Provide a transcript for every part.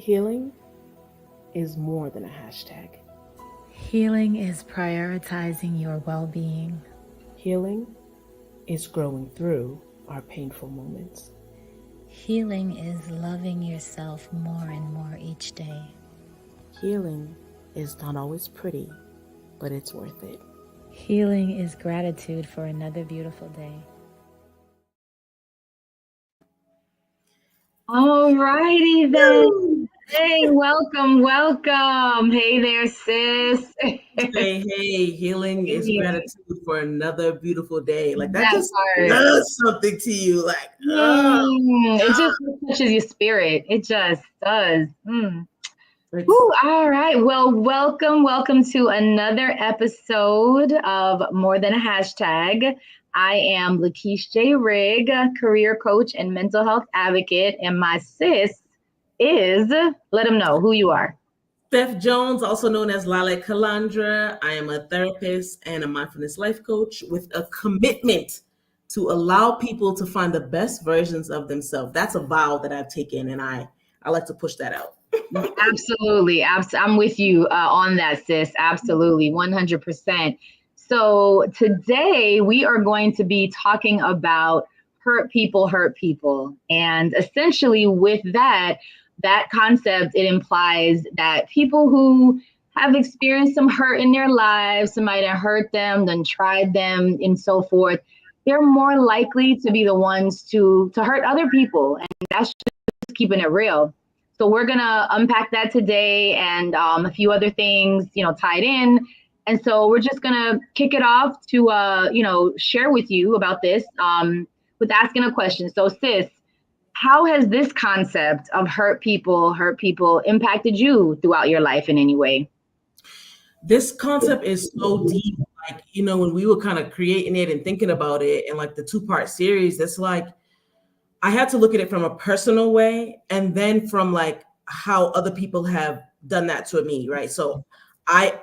Healing is more than a hashtag. Healing is prioritizing your well-being. Healing is growing through our painful moments. Healing is loving yourself more and more each day. Healing is not always pretty, but it's worth it. Healing is gratitude for another beautiful day. All righty then. Hey, welcome. Hey there, sis. Hey, healing is gratitude for another beautiful day. Like that That just part. does something to you. Like, It just touches your spirit. It just does. Ooh, all right. Well, welcome to another episode of More Than a Hashtag. I am Lakeisha J. Rigg, career coach and mental health advocate, and my sis is, let them know who you are. Beth Jones, also known as Lale Kalandra. I am a therapist and a mindfulness life coach with a commitment to allow people to find the best versions of themselves. That's a vow that I've taken, and I like to push that out. Absolutely. I'm with you on that, sis. Absolutely. 100%. So today we are going to be talking about hurt people. And essentially with that concept, it implies that people who have experienced some hurt in their lives, somebody that hurt them, then tried them and so forth, they're more likely to be the ones to hurt other people. And that's just keeping it real. So we're going to unpack that today and a few other things, tied in. And so we're just going to kick it off to, share with you about this with asking a question. So sis, how has this concept of hurt people impacted you throughout your life in any way? This concept is so deep. Like, when we were kind of creating it and thinking about it and like the 2-part series, it's like, I had to look at it from a personal way and then from like how other people have done that to me, right? So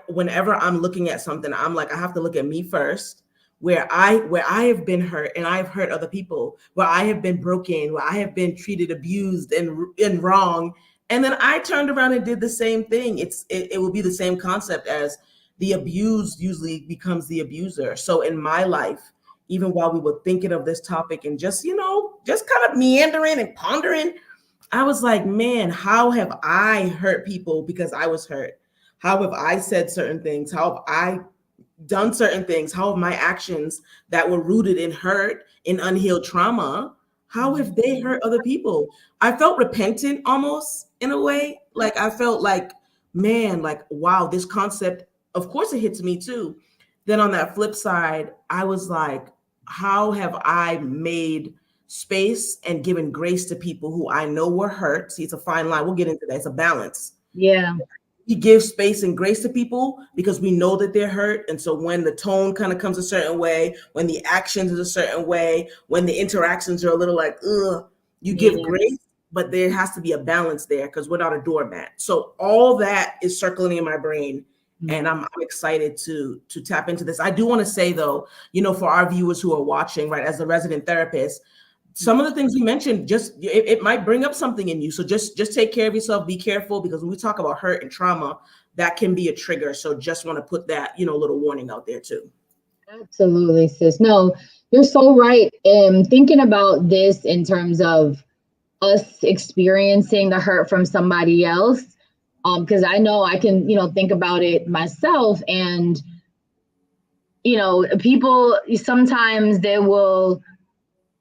whenever I'm looking at something, I'm like, I have to look at me first, where I have been hurt and I've hurt other people, where I have been broken, where I have been treated, abused and wrong. And then I turned around and did the same thing. It will be the same concept as the abused usually becomes the abuser. So in my life, even while we were thinking of this topic and just kind of meandering and pondering, I was like, man, how have I hurt people because I was hurt? How have I said certain things? How have I done certain things? How have my actions that were rooted in hurt, in unhealed trauma, how have they hurt other people? I felt repentant almost in a way. Like I felt like, man, like, wow, this concept, of course it hits me too. Then on that flip side, I was like, how have I made space and given grace to people who I know were hurt? See, it's a fine line. We'll get into that. It's a balance. Yeah. We give space and grace to people because we know that they're hurt. And so when the tone kind of comes a certain way, when the actions is a certain way, when the interactions are a little like, you give grace, but there has to be a balance there because we're not a doormat. So all that is circling in my brain. And I'm excited to tap into this. I do want to say, though, for our viewers who are watching, right, as a resident therapist, some of the things we mentioned, it might bring up something in you. So just take care of yourself. Be careful, because when we talk about hurt and trauma, that can be a trigger. So just want to put that, little warning out there, too. Absolutely, sis. No, you're so right. Thinking about this in terms of us experiencing the hurt from somebody else, because I know I can, think about it myself. And, people sometimes they will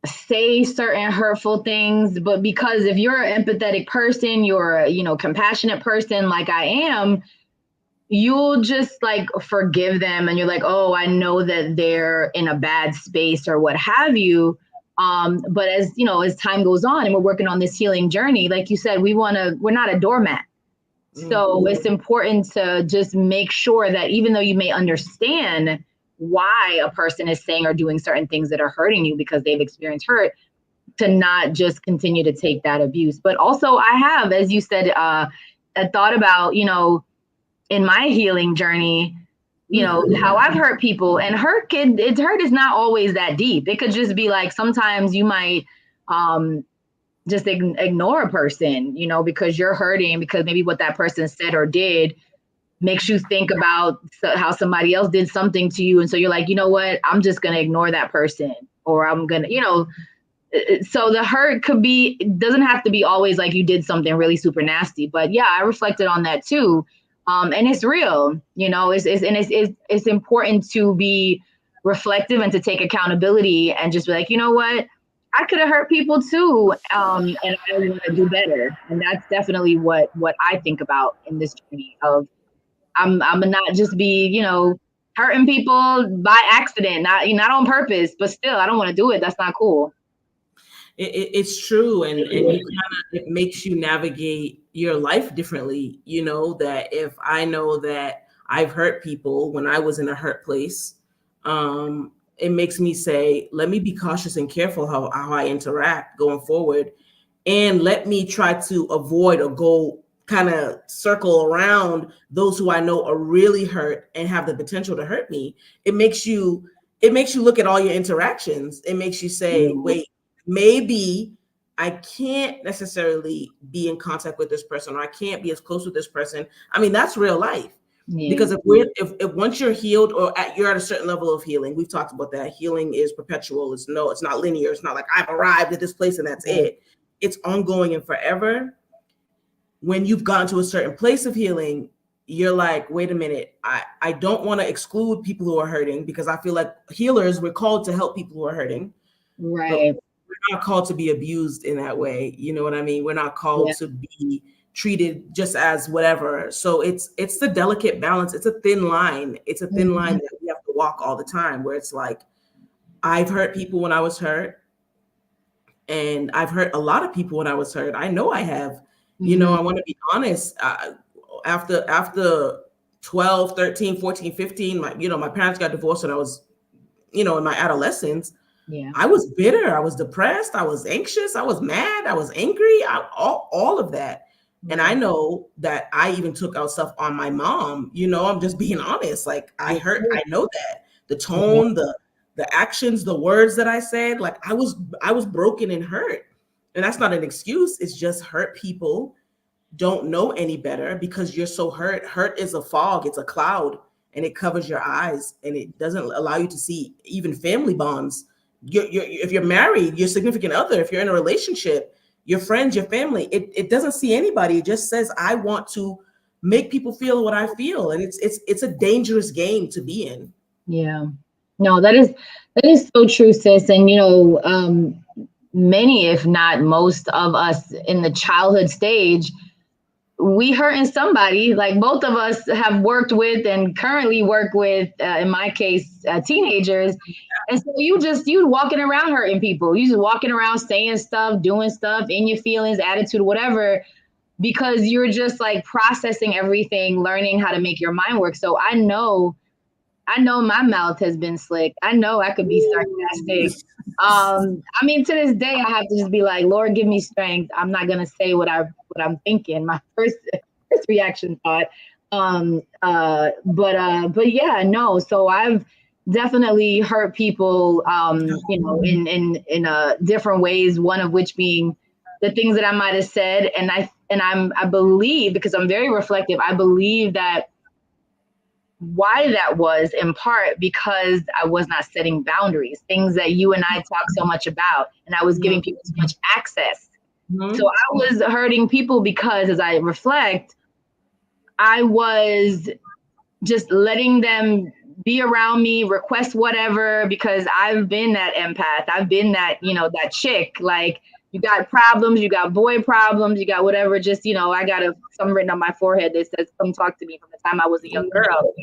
say certain hurtful things, but because if you're an empathetic person, you're a, compassionate person like I am, you'll just like forgive them. And you're like, oh, I know that they're in a bad space or what have you. But as time goes on and we're working on this healing journey, like you said, we're not a doormat. So it's important to just make sure that even though you may understand why a person is saying or doing certain things that are hurting you because they've experienced hurt, to not just continue to take that abuse. But also I have, as you said, I thought about, in my healing journey, how I've hurt people, and hurt is not always that deep. It could just be like, sometimes you might just ignore a person, you know, because you're hurting, because maybe what that person said or did makes you think about how somebody else did something to you. And so you're like, you know what, I'm just going to ignore that person, or I'm going to, you know, so the hurt doesn't have to be always like you did something really super nasty, but yeah, I reflected on that too. And it's real, you know, it's important to be reflective and to take accountability and just be like, you know what, I could have hurt people too. And I want to do better. And that's definitely what I think about in this journey of, I'm not just be, you know, hurting people by accident, not on purpose, but still, I don't want to do it. That's not cool. It's true, and you it makes you navigate your life differently. You know, that if I know that I've hurt people when I was in a hurt place, it makes me say, let me be cautious and careful how I interact going forward, and let me try to avoid or go kind of circle around those who I know are really hurt and have the potential to hurt me. It makes you look at all your interactions. It makes you say, wait, maybe I can't necessarily be in contact with this person, or I can't be as close with this person. I mean, that's real life. Yeah. Because if once you're healed, or you're at a certain level of healing, we've talked about that. Healing is perpetual. It's not linear. It's not like I've arrived at this place and that's it. It's ongoing and forever. When you've gotten to a certain place of healing, you're like, wait a minute, I don't want to exclude people who are hurting, because I feel like healers, we're called to help people who are hurting. Right. We're not called to be abused in that way. You know what I mean? We're not called to be treated just as whatever. So it's the delicate balance. It's a thin line. It's a thin line that we have to walk all the time, where it's like, I've hurt people when I was hurt, and I've hurt a lot of people when I was hurt. I know I have. You know, I want to be honest. After 12, 13, 14, 15, my parents got divorced when I was, in my adolescence. Yeah. I was bitter. I was depressed. I was anxious. I was mad. I was angry. All of that. And I know that I even took out stuff on my mom. I'm just being honest. Like, I know that the tone, the actions, the words that I said, like I was broken and hurt. And that's not an excuse. It's just hurt people don't know any better because you're so hurt. Hurt is a fog. It's a cloud, and it covers your eyes, and it doesn't allow you to see even family bonds. If you're married, your significant other, if you're in a relationship, your friends, your family, it doesn't see anybody. It just says, I want to make people feel what I feel. And it's a dangerous game to be in. Yeah. No, that is so true, sis. And, many, if not most of us in the childhood stage, we hurting somebody. Like, both of us have worked with and currently work with, in my case, teenagers. And so you walking around hurting people. You just walking around saying stuff, doing stuff, in your feelings, attitude, whatever, because you're just like processing everything, learning how to make your mind work. So I know my mouth has been slick. I know I could be sarcastic. I mean, to this day, I have to just be like, Lord, give me strength. I'm not going to say what I'm thinking. My first reaction thought. But yeah, no. So I've definitely hurt people, in different ways. One of which being the things that I might have said. And I believe, because I'm very reflective, I believe that why that was in part because I was not setting boundaries, things that you and I talk so much about, and I was giving people so much access. So I was hurting people because, as I reflect, I was just letting them be around me, request whatever, because I've been that empath. I've been that, that chick, like, you got problems, you got boy problems, you got whatever, just, I got something written on my forehead that says, come talk to me, from the time I was a young girl.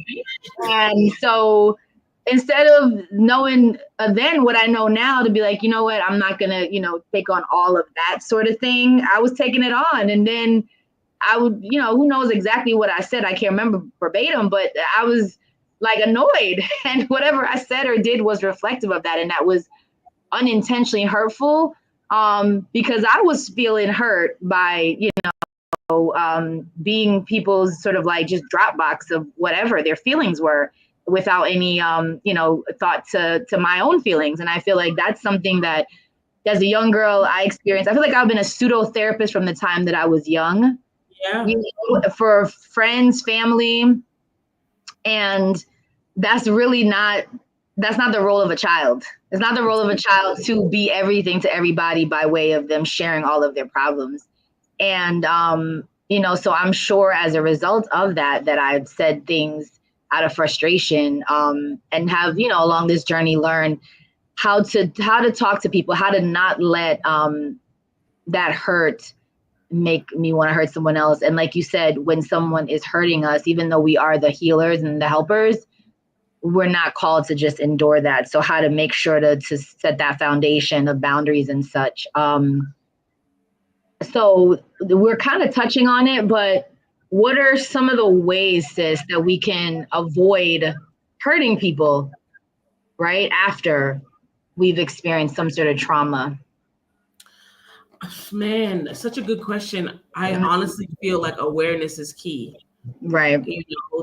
And so instead of knowing then what I know now, to be like, you know what, I'm not going to, take on all of that sort of thing. I was taking it on. And then I would, who knows exactly what I said. I can't remember verbatim, but I was like annoyed. And whatever I said or did was reflective of that. And that was unintentionally hurtful. Because I was feeling hurt by, being people's sort of like just Dropbox of whatever their feelings were, without any, thought to my own feelings. And I feel like that's something that as a young girl, I feel like I've been a pseudo therapist from the time that I was young, Yeah. for friends, family. And that's really that's not the role of a child. It's not the role of a child to be everything to everybody by way of them sharing all of their problems. And, so I'm sure as a result of that I've said things out of frustration, and have, along this journey learned how to talk to people, how to not let that hurt make me want to hurt someone else. And like you said, when someone is hurting us, even though we are the healers and the helpers, we're not called to just endure that. So how to make sure to set that foundation of boundaries and such. So we're kind of touching on it, but what are some of the ways, sis, that we can avoid hurting people right after we've experienced some sort of trauma? Man, such a good question. I honestly feel like awareness is key. Right.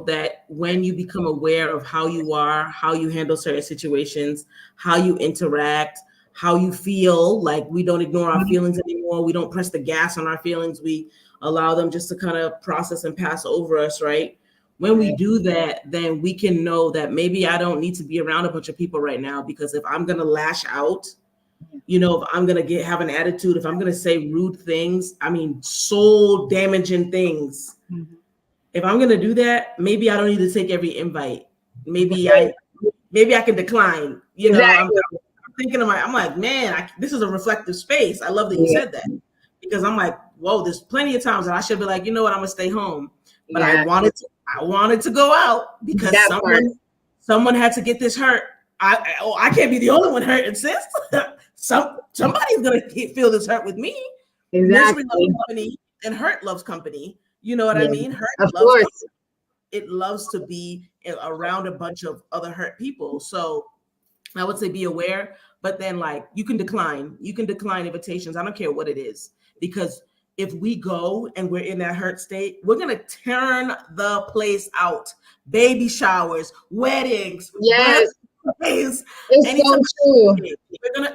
That when you become aware of how you are, how you handle certain situations, how you interact, how you feel, like we don't ignore our feelings anymore. We don't press the gas on our feelings. We allow them just to kind of process and pass over us, right? When we do that, then we can know that maybe I don't need to be around a bunch of people right now, because if I'm going to lash out, if I'm going to have an attitude, if I'm going to say rude things, soul damaging things, if I'm going to do that, maybe I don't need to take every invite. Maybe I can decline, Exactly. I'm thinking I'm like, man, this is a reflective space. I love that you said that, because I'm like, whoa, there's plenty of times that I should be like, you know what, I'm going to stay home. But I wanted to go out because someone had to get this hurt. I can't be the only one hurt, sis. Somebody's gonna feel this hurt with me. Exactly. Misery loves company and hurt loves company. You know what I mean? Hurt of loves course. company. It loves to be around a bunch of other hurt people. So I would say be aware, but then like you can decline invitations. I don't care what it is, because if we go and we're in that hurt state, we're gonna turn the place out. Baby showers, weddings, birthdays. It's so true.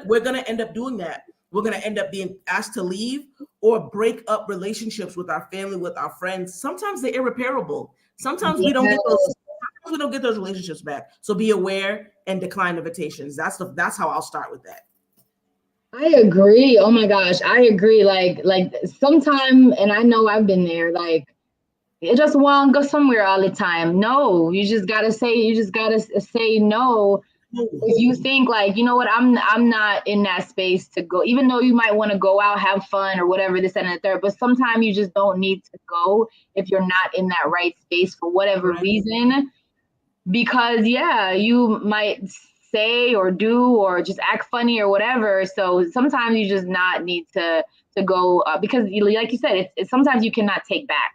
We're gonna end up doing that. We're gonna end up being asked to leave or break up relationships with our family, with our friends. Sometimes they're irreparable. Sometimes we don't get those relationships back. So be aware and decline invitations. That's how I'll start with that. I agree. Oh my gosh, I agree. Like sometime, and I know I've been there. Like, you just want to go somewhere all the time. No, you just gotta say no. If you think like, you know what, I'm not in that space to go, even though you might want to go out, have fun or whatever, this and the third, but sometimes you just don't need to go if you're not in that right space for whatever reason. Because you might say or do or just act funny or whatever. So sometimes you just not need to go, because like you said, it's sometimes you cannot take back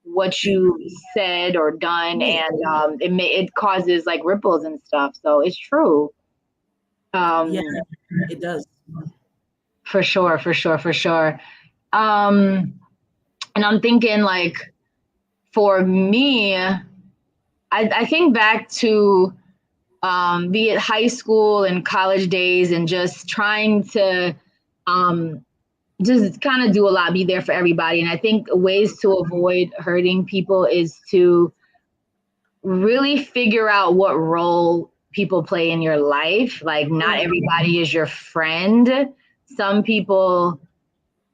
what you said or done, and it causes like ripples and stuff. So it's true. It does. For sure. And I'm thinking like, for me, I think back to be it high school and college days, and just trying to just kind of do a lot, be there for everybody. And I think ways to avoid hurting people is to really figure out what role people play in your life. Like, not everybody is your friend. Some people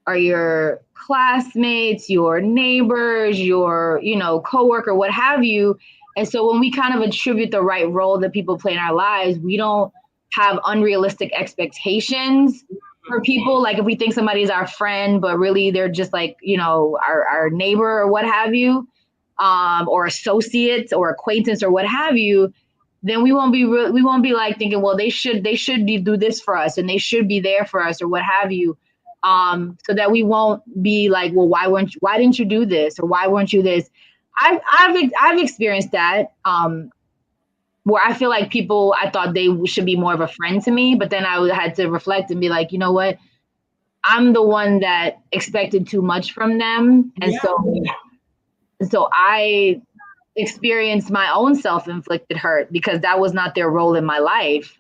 are your classmates, your neighbors, your, coworker, what have you. And so when we kind of attribute the right role that people play in our lives, we don't have unrealistic expectations for people. Like if we think somebody's our friend, but really they're just like, our neighbor or what have you, or associates or acquaintance or what have you, then we won't be like thinking, well, they should do this for us and they should be there for us or what have you. So that we won't be like, well, why didn't you do this? Or why weren't you this? I've experienced that, where I feel like people, I thought they should be more of a friend to me, but then I had to reflect and be like, you know what? I'm the one that expected too much from them. And so I experienced my own self-inflicted hurt because that was not their role in my life.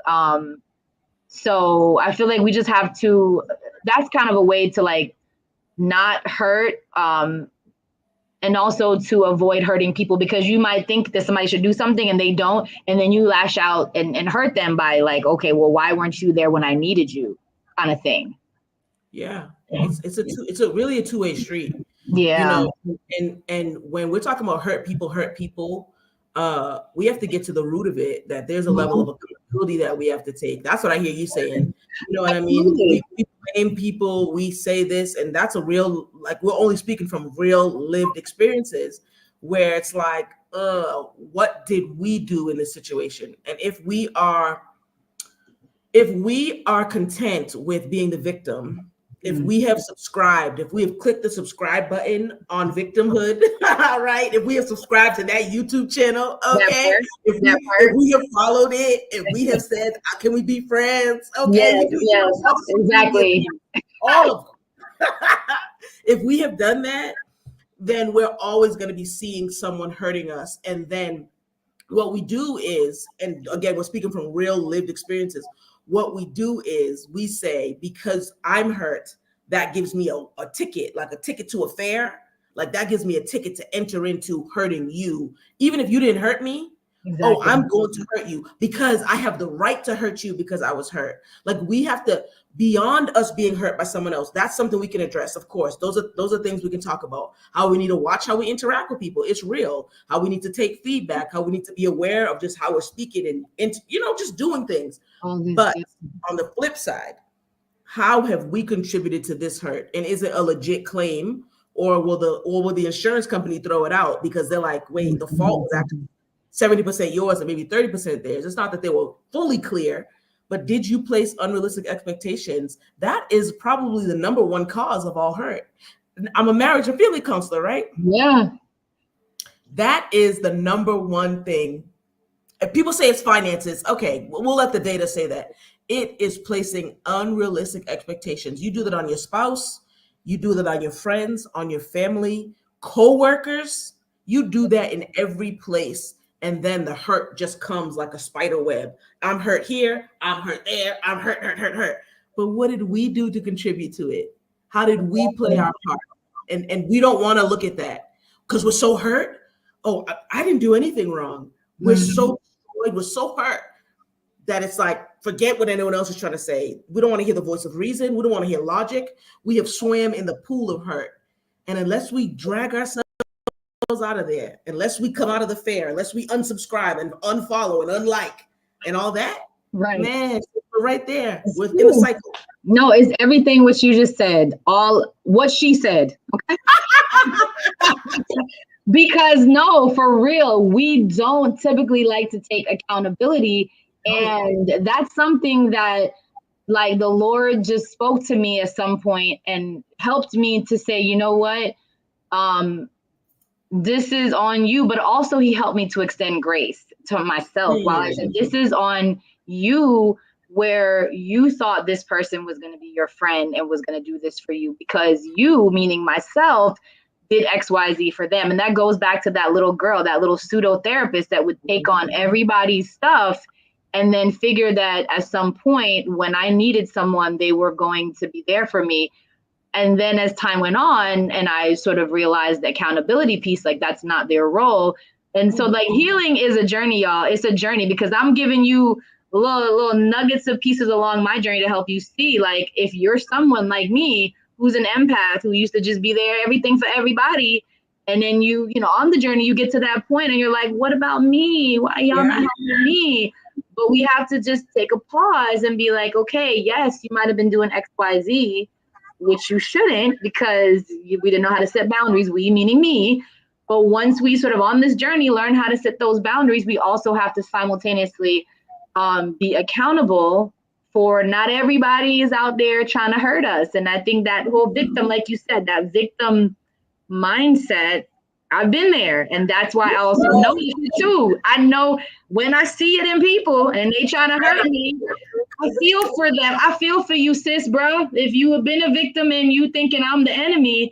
So I feel like we just have to, that's kind of a way to like not hurt, and also to avoid hurting people, because you might think that somebody should do something and they don't, and then you lash out and hurt them by like, okay, well, why weren't you there when I needed you, kind of thing. Yeah, it's really a two-way street. Yeah. And when we're talking about hurt people, we have to get to the root of it, that there's a level of accountability that we have to take. That's what I hear you saying. You know what I mean? We blame people, we say this, and that's a real, like, we're only speaking from real lived experiences, where it's like, what did we do in this situation? And if we are content with being the victim, if we have subscribed, if we have clicked the subscribe button on victimhood, right? If we have subscribed to that YouTube channel, okay. If we have followed it, if we have said, can we be friends? Okay. Yes, exactly. All of them. If we have done that, then we're always going to be seeing someone hurting us. And then what we do is, and again, we're speaking from real lived experiences, what we do is we say, because I'm hurt, that gives me a ticket, like a ticket to a fair. Like that gives me a ticket to enter into hurting you. Even if you didn't hurt me, oh, I'm going to hurt you because I have the right to hurt you because I was hurt. Like we have to, beyond us being hurt by someone else, that's something we can address. Of course, those are things we can talk about. How we need to watch how we interact with people. It's real. How we need to take feedback. How we need to be aware of just how we're speaking and just doing things. But on the flip side, how have we contributed to this hurt? And is it a legit claim, or will the insurance company throw it out because they're like, wait, the fault was actually 70% yours and maybe 30% theirs. It's not that they were fully clear, but did you place unrealistic expectations? That is probably the number one cause of all hurt. I'm a marriage and family counselor, right? Yeah. That is the number one thing. If people say it's finances, okay, we'll let the data say that. It is placing unrealistic expectations. You do that on your spouse, you do that on your friends, on your family, co-workers. You do that in every place. And then the hurt just comes like a spider web. I'm hurt here, I'm hurt there, I'm hurt. But what did we do to contribute to it? How did we play our part? And we don't want to look at that because we're so hurt. Oh, I didn't do anything wrong. We're so destroyed, we're so hurt that it's like, forget what anyone else is trying to say. We don't want to hear the voice of reason. We don't want to hear logic. We have swam in the pool of hurt. And unless we drag ourselves out of there, unless we come out of the fair, unless we unsubscribe and unfollow and unlike and all that, right, man, we're right there within the cycle. No, it's everything what you just said, all what she said. Okay. Because no, for real, we don't typically like to take accountability. And that's something that, like, the Lord just spoke to me at some point and helped me to say, you know what? This is on you, but also he helped me to extend grace to myself. While I said, this is on you, where you thought this person was going to be your friend and was going to do this for you because you, meaning myself, did XYZ for them. And that goes back to that little girl, that little pseudo therapist that would take on everybody's stuff and then figure that at some point when I needed someone, they were going to be there for me. And then as time went on and I sort of realized the accountability piece, like that's not their role. And so like healing is a journey, y'all. It's a journey because I'm giving you little nuggets of pieces along my journey to help you see, like, if you're someone like me, who's an empath, who used to just be there, everything for everybody. And then you know, on the journey, you get to that point and you're like, what about me? Why y'all not helping me? But we have to just take a pause and be like, okay, yes, you might have been doing X, Y, Z, which you shouldn't because we didn't know how to set boundaries, we meaning me. But once we sort of on this journey learn how to set those boundaries, we also have to simultaneously be accountable for not everybody is out there trying to hurt us. And I think that whole victim, like you said, that victim mindset, I've been there. And that's why I also know you too. I know when I see it in people and they trying to hurt me, I feel for them. I feel for you, sis, bro. If you have been a victim and you thinking I'm the enemy,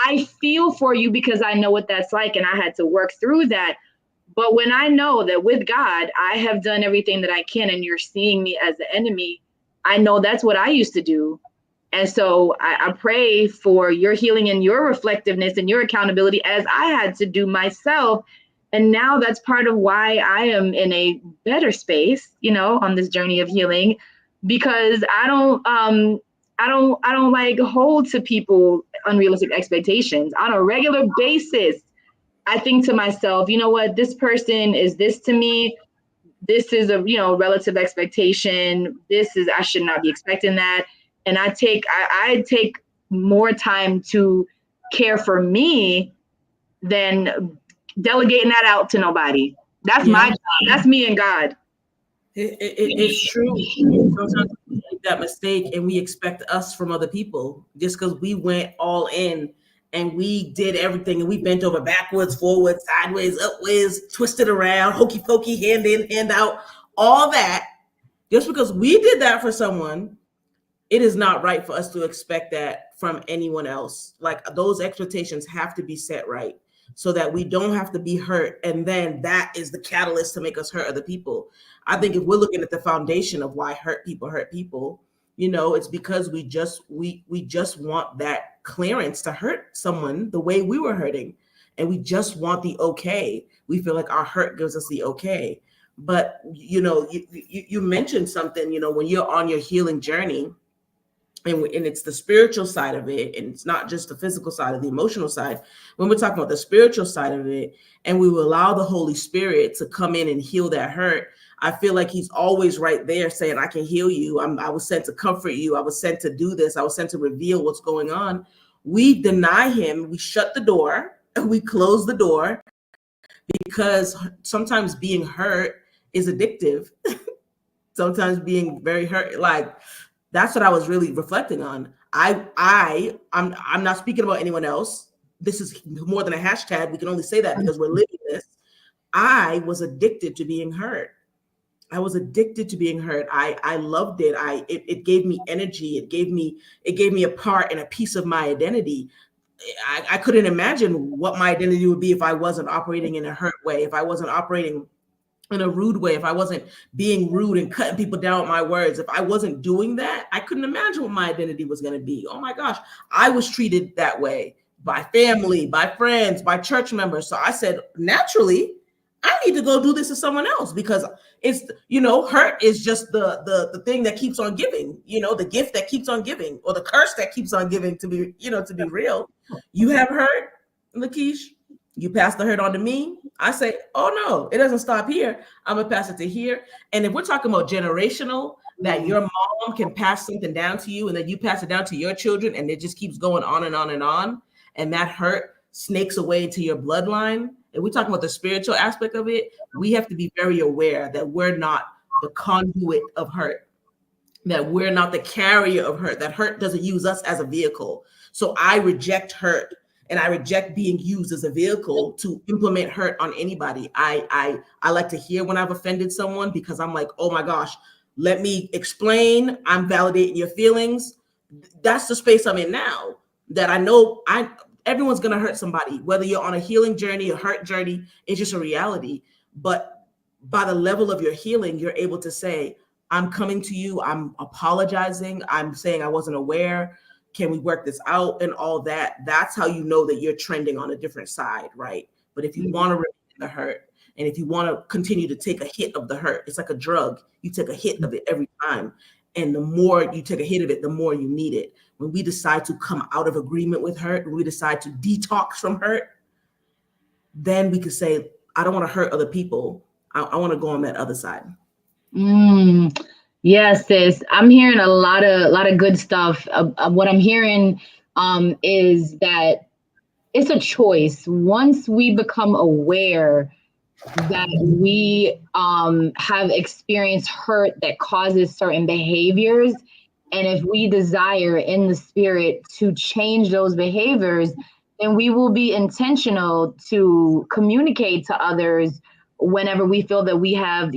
I feel for you because I know what that's like. And I had to work through that. But when I know that with God, I have done everything that I can and you're seeing me as the enemy, I know that's what I used to do. And so I pray for your healing and your reflectiveness and your accountability as I had to do myself. And now that's part of why I am in a better space, on this journey of healing, because I don't like hold to people unrealistic expectations on a regular basis. I think to myself, you know what, this person is this to me. This is a, relative expectation. I should not be expecting that. And I take more time to care for me than delegating that out to nobody. That's my job. That's me and God. It's true. Sometimes we make that mistake and we expect us from other people just because we went all in and we did everything and we bent over backwards, forwards, sideways, upwards, twisted around, hokey pokey, hand in, hand out, all that. Just because we did that for someone, it is not right for us to expect that from anyone else. Like, those expectations have to be set right so that we don't have to be hurt. And then that is the catalyst to make us hurt other people. I think if we're looking at the foundation of why hurt people, it's because we just want that clearance to hurt someone the way we were hurting. And we just want the okay. We feel like our hurt gives us the okay. But, you mentioned something, when you're on your healing journey, and it's the spiritual side of it, and it's not just the physical side of the emotional side. When we're talking about the spiritual side of it, and we will allow the Holy Spirit to come in and heal that hurt, I feel like he's always right there saying, I can heal you. I was sent to comfort you. I was sent to do this. I was sent to reveal what's going on. We deny him. We shut the door and we close the door because sometimes being hurt is addictive. Sometimes being very hurt, like, that's what I was really reflecting on. I'm not speaking about anyone else. This is more than a hashtag. We can only say that because we're living this. I was addicted to being hurt. I was addicted to being hurt. I loved it. It gave me energy. It gave me a part and a piece of my identity. I couldn't imagine what my identity would be if I wasn't operating in a hurt way, if I wasn't operating in a rude way, if I wasn't being rude and cutting people down with my words, if I wasn't doing that, I couldn't imagine what my identity was going to be. Oh my gosh, I was treated that way by family, by friends, by church members. So I said, naturally, I need to go do this to someone else because it's, hurt is just the thing that keeps on giving, the gift that keeps on giving, or the curse that keeps on giving, to be real. You have hurt, Lakeisha. You pass the hurt on to me. I say, oh no, it doesn't stop here. I'm gonna pass it to here. And if we're talking about generational, that your mom can pass something down to you and then you pass it down to your children and it just keeps going on and on and on. And that hurt snakes away into your bloodline. And we're talking about the spiritual aspect of it. We have to be very aware that we're not the conduit of hurt, that we're not the carrier of hurt, that hurt doesn't use us as a vehicle. So I reject hurt. And I reject being used as a vehicle to implement hurt on anybody. I like to hear when I've offended someone because I'm like, oh my gosh, let me explain. I'm validating your feelings. That's the space I'm in now, that I know everyone's going to hurt somebody, whether you're on a healing journey, a hurt journey, it's just a reality. But by the level of your healing, you're able to say, I'm coming to you. I'm apologizing. I'm saying I wasn't aware. Can we work this out and all that? That's how you know that you're trending on a different side, right? But if you want to remain in the hurt, and if you want to continue to take a hit of the hurt, it's like a drug. You take a hit of it every time. And the more you take a hit of it, the more you need it. When we decide to come out of agreement with hurt, when we decide to detox from hurt, then we can say, I don't want to hurt other people. I want to go on that other side. Yes, sis. I'm hearing a lot of good stuff. What I'm hearing is that it's a choice. Once we become aware that we have experienced hurt that causes certain behaviors, and if we desire in the spirit to change those behaviors, then we will be intentional to communicate to others whenever we feel that we have,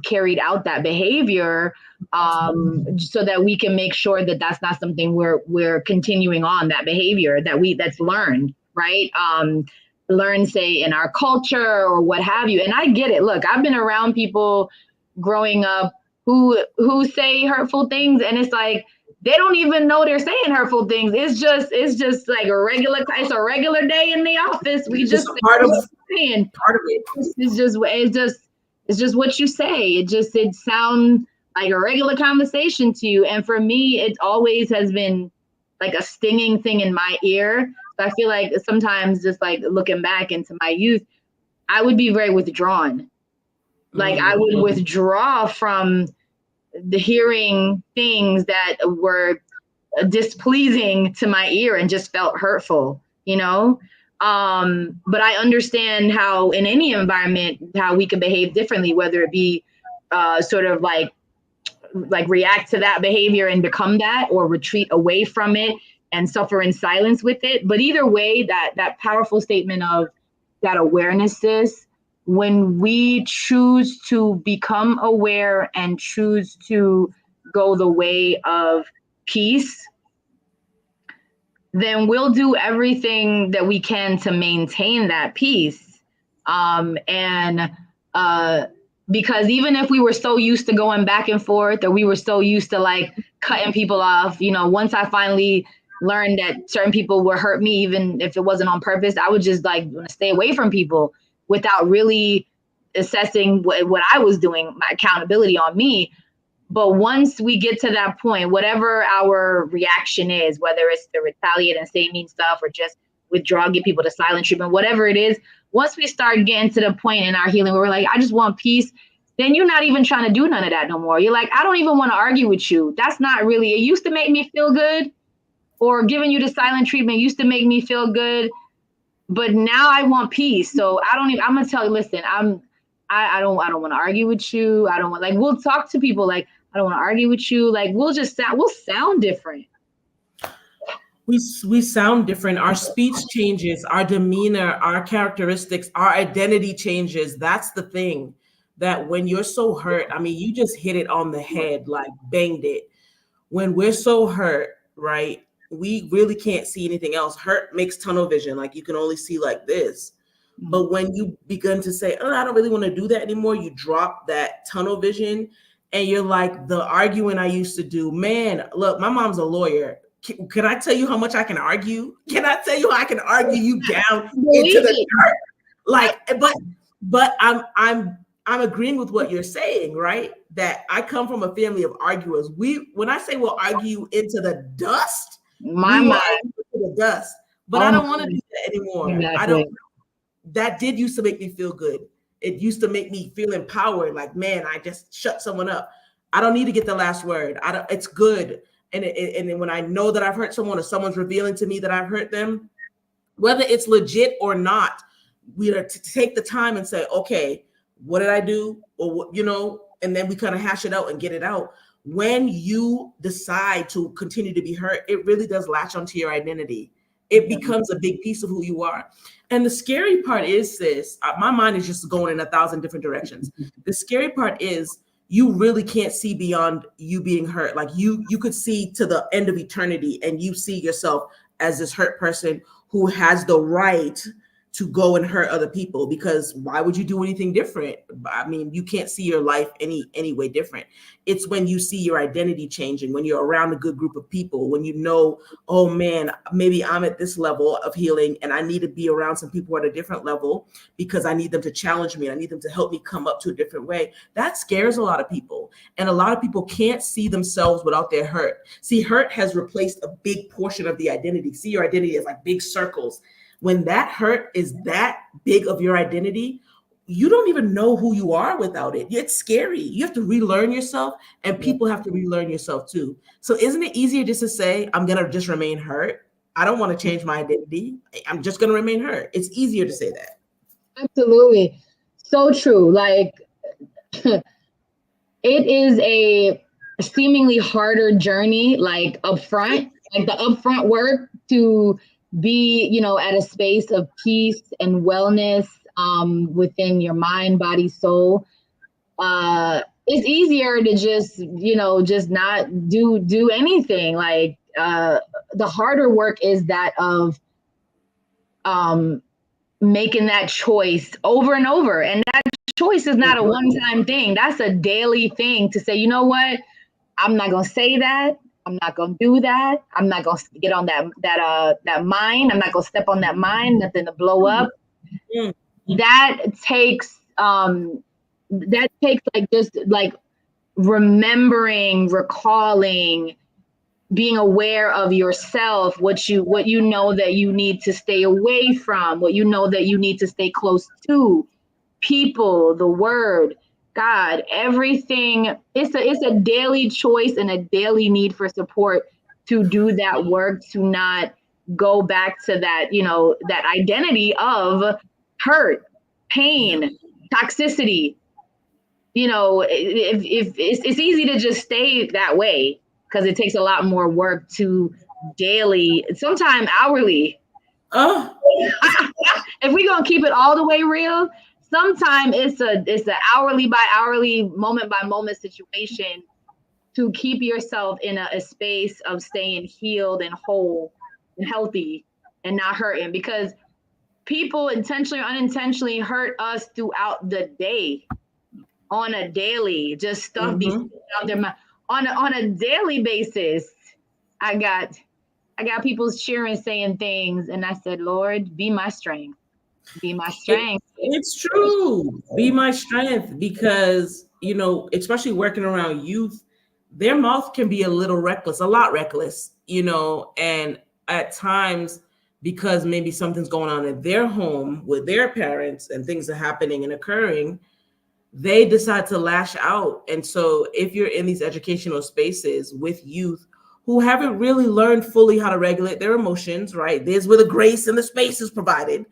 carried out that behavior, so that we can make sure that that's not something we're continuing on, that behavior that's learned, right? Learned, say, in our culture or what have you. And I get it. Look, I've been around people growing up who say hurtful things, and it's like they don't even know they're saying hurtful things. It's just like it's a regular day in the office. We It's just just a part of saying. it. It's just what you say. It sounds like a regular conversation to you. And for me, it always has been like a stinging thing in my ear. So I feel like sometimes, just like looking back into my youth, I would be very withdrawn. Like I would withdraw from the hearing things that were displeasing to my ear and just felt hurtful, you know? But I understand how in any environment, how we can behave differently, whether it be sort of like react to that behavior and become that, or retreat away from it and suffer in silence with it. But either way, that powerful statement of that awareness is, when we choose to become aware and choose to go the way of peace, then we'll do everything that we can to maintain that peace. Because even if we were so used to going back and forth, or we were so used to like cutting people off, once I finally learned that certain people would hurt me, even if it wasn't on purpose, I would just like stay away from people without really assessing what I was doing, my accountability on me. But once we get to that point, whatever our reaction is, whether it's to retaliate and say mean stuff, or just withdraw, get people to silent treatment, whatever it is, once we start getting to the point in our healing where we're like, I just want peace, then you're not even trying to do none of that no more. You're like, I don't even want to argue with you. That's not really, it used to make me feel good, or giving you the silent treatment used to make me feel good, but now I want peace. So I'm going to tell you, listen, I don't want to argue with you. I don't want, like, we'll talk to people like, I don't want to argue with you. Like, we'll sound different. We sound different. Our speech changes, our demeanor, our characteristics, our identity changes. That's the thing, that when you're so hurt, I mean, you just hit it on the head, like banged it. When we're so hurt, right, we really can't see anything else. Hurt makes tunnel vision. Like you can only see like this. But when you begin to say, oh, I don't really want to do that anymore, you drop that tunnel vision and you're like, the arguing I used to do, man, look, my mom's a lawyer. Can I tell you how much I can argue? Can I tell you how I can argue you down into the dirt? Like, but I'm agreeing with what you're saying, right? That I come from a family of arguers. When I say we'll argue into the dust, my mind into the dust. But I don't want to do that anymore. Exactly. I don't. That did used to make me feel good. It used to make me feel empowered. Like, man, I just shut someone up. I don't need to get the last word. It's good. And when I know that I've hurt someone, or someone's revealing to me that I've hurt them, whether it's legit or not, we are to take the time and say, okay, what did I do? Or what, and then we kind of hash it out and get it out. When you decide to continue to be hurt, it really does latch onto your identity. It becomes a big piece of who you are. And the scary part is this, my mind is just going in 1,000 different directions. The scary part is you really can't see beyond you being hurt. Like you could see to the end of eternity, and you see yourself as this hurt person who has the right to go and hurt other people, because why would you do anything different? I mean, you can't see your life any way different. It's when you see your identity changing, when you're around a good group of people, when you know, oh man, maybe I'm at this level of healing and I need to be around some people at a different level because I need them to challenge me. I need them to help me come up to a different way. That scares a lot of people. And a lot of people can't see themselves without their hurt. See, hurt has replaced a big portion of the identity. See your identity as like big circles. When that hurt is that big of your identity, you don't even know who you are without it. It's scary. You have to relearn yourself, and people have to relearn yourself too. So isn't it easier just to say, I'm going to just remain hurt? I don't want to change my identity. I'm just going to remain hurt. It's easier to say that. Absolutely. So true. Like it is a seemingly harder journey, like upfront, like the upfront work to be, at a space of peace and wellness within your mind, body, soul. It's easier to just not do anything. Like the harder work is that of making that choice over and over. And that Choice is not a one-time thing. That's a daily thing to say, you know what? I'm not gonna say that. I'm not gonna do that. I'm not gonna get on that mine. I'm not gonna step on that mine. Nothing to blow up. Mm. That takes like just like remembering, recalling, being aware of yourself, what you know that you need to stay away from, what you know that you need to stay close to, people, the word, God, everything. It's a daily choice and a daily need for support to do that work, to not go back to that, that identity of hurt, pain, toxicity. If it's easy to just stay that way because it takes a lot more work to daily, sometimes hourly. Oh, If we're gonna keep it all the way real, sometimes it's an hourly by hourly, moment by moment situation to keep yourself in a space of staying healed and whole and healthy and not hurting, because people intentionally or unintentionally hurt us throughout the day, on a daily, just stuff be out there on a daily basis. I got people cheering, saying things, and I said, Lord, be my strength. Be my strength. It's true. Be my strength, because, especially working around youth, their mouth can be a little reckless, a lot reckless, and at times, because maybe something's going on in their home with their parents and things are happening and occurring, they decide to lash out. And so if you're in these educational spaces with youth who haven't really learned fully how to regulate their emotions, right? There's where the grace and the space is provided,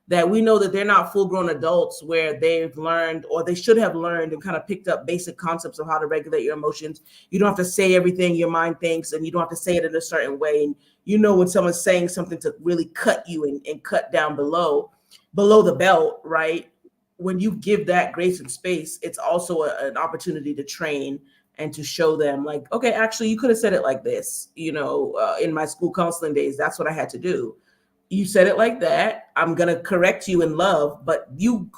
that we know that they're not full-grown adults where they've learned, or they should have learned and kind of picked up basic concepts of how to regulate your emotions. You don't have to say everything your mind thinks, and you don't have to say it in a certain way. And when someone's saying something to really cut you and cut down below the belt, right? When you give that grace and space, it's also an opportunity to train and to show them, like, okay, actually, you could have said it like this. In my school counseling days, that's what I had to do. You said it like that. I'm going to correct you in love, but you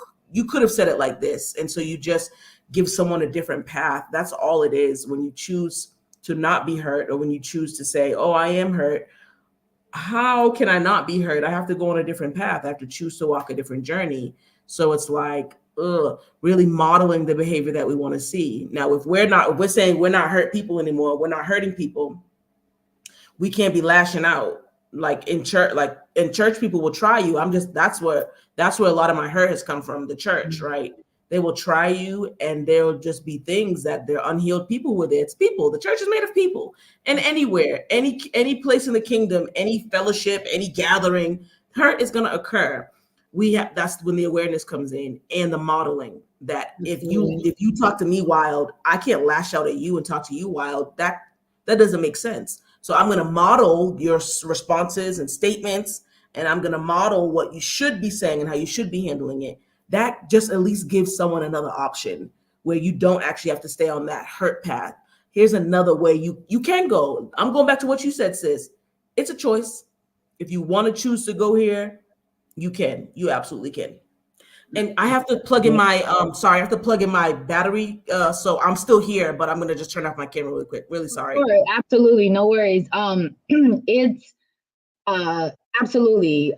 could have said it like this. And so you just give someone a different path. That's all it is. When you choose to not be hurt, or when you choose to say, oh, I am hurt, how can I not be hurt? I have to go on a different path. I have to choose to walk a different journey. So it's like, really modeling the behavior that we want to see. Now, if we're saying we're not hurt people anymore, we're not hurting people, we can't be lashing out. Like in church, people will try you. That's where a lot of my hurt has come from, the church, right? They will try you, and there'll just be things that they're unhealed people with it. It's people. The church is made of people. And anywhere, any place in the kingdom, any fellowship, any gathering, hurt is going to occur. That's when the awareness comes in, and the modeling that if you talk to me wild, I can't lash out at you and talk to you wild. That doesn't make sense. So I'm going to model your responses and statements, and I'm going to model what you should be saying and how you should be handling it. That just at least gives someone another option where you don't actually have to stay on that hurt path. Here's another way you can go. I'm going back to what you said, sis. It's a choice. If you want to choose to go here, you can. You absolutely can. And I have to plug in my battery. So I'm still here, but I'm gonna just turn off my camera really quick. Really sorry. Sure, absolutely, no worries. It's absolutely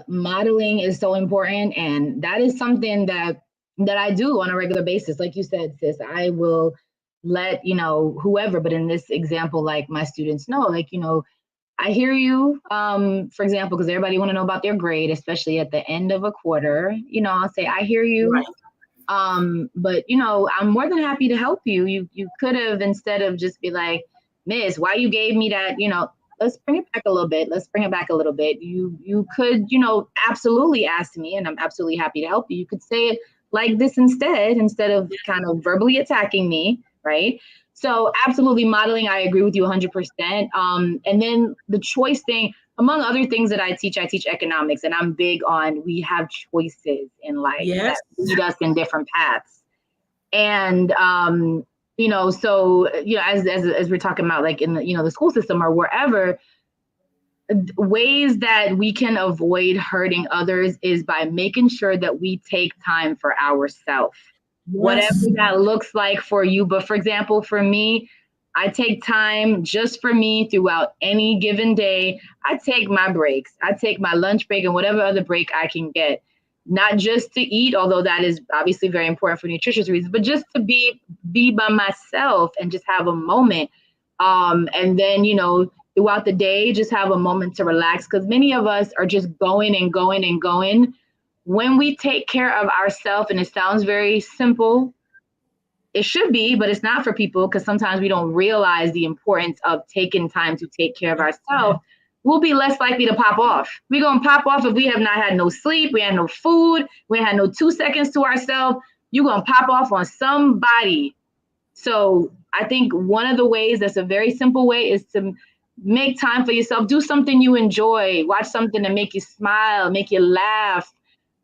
modeling is so important, and that is something that I do on a regular basis. Like you said, sis, I will let whoever, but in this example, like my students know, like I hear you, for example, because everybody want to know about their grade, especially at the end of a quarter. I'll say, I hear you. Right. But I'm more than happy to help you. You could have, instead of just be like, Miss, why you gave me that, let's bring it back a little bit. Let's bring it back a little bit. You could, absolutely ask me, and I'm absolutely happy to help you. You could say it like this instead of kind of verbally attacking me, right? So absolutely modeling, I agree with you 100%. And then the choice thing, among other things that I teach economics, and I'm big on, we have choices in life that lead us in different paths. And, so, as we're talking about, like in the, the school system or wherever, ways that we can avoid hurting others is by making sure that we take time for ourselves. whatever Yes. that looks like for you. But for example, for me, I take time just for me throughout any given day. I take my breaks. I take my lunch break and whatever other break I can get. Not just to eat, although that is obviously very important for nutritious reasons, but just to be by myself and just have a moment. And then, throughout the day, just have a moment to relax because many of us are just going and going and going. When we take care of ourselves, and it sounds very simple, it should be, but it's not for people because sometimes we don't realize the importance of taking time to take care of ourselves. We'll be less likely to pop off. We're going to pop off if we have not had no sleep, we had no food, we had no 2 seconds to ourselves. You're going to pop off on somebody. So I think one of the ways that's a very simple way is to make time for yourself. Do something you enjoy. Watch something that make you smile, make you laugh.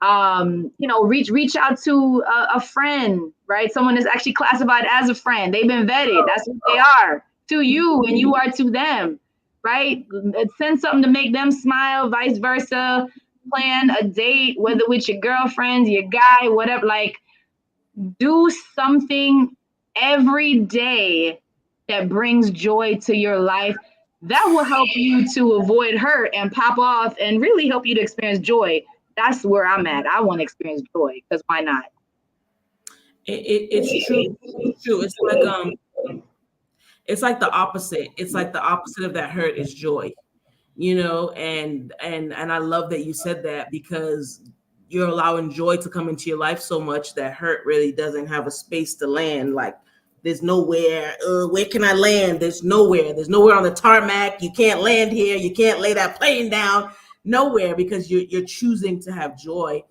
Reach out to a friend, right? Someone is actually classified as a friend. They've been vetted. That's what they are to you, and you are to them, right? Send something to make them smile, vice versa. Plan a date, whether with your girlfriend, your guy, whatever. Like, do something every day that brings joy to your life. That will help you to avoid hurt and pop off and really help you to experience joy. That's where I'm at. I want to experience joy because why not? It's true. It's true. It's like the opposite. It's like the opposite of that hurt is joy. And I love that you said that because you're allowing joy to come into your life so much that hurt really doesn't have a space to land. Like there's nowhere. Where can I land? There's nowhere. There's nowhere on the tarmac. You can't land here. You can't lay that plane down. Nowhere because you're choosing to have joy.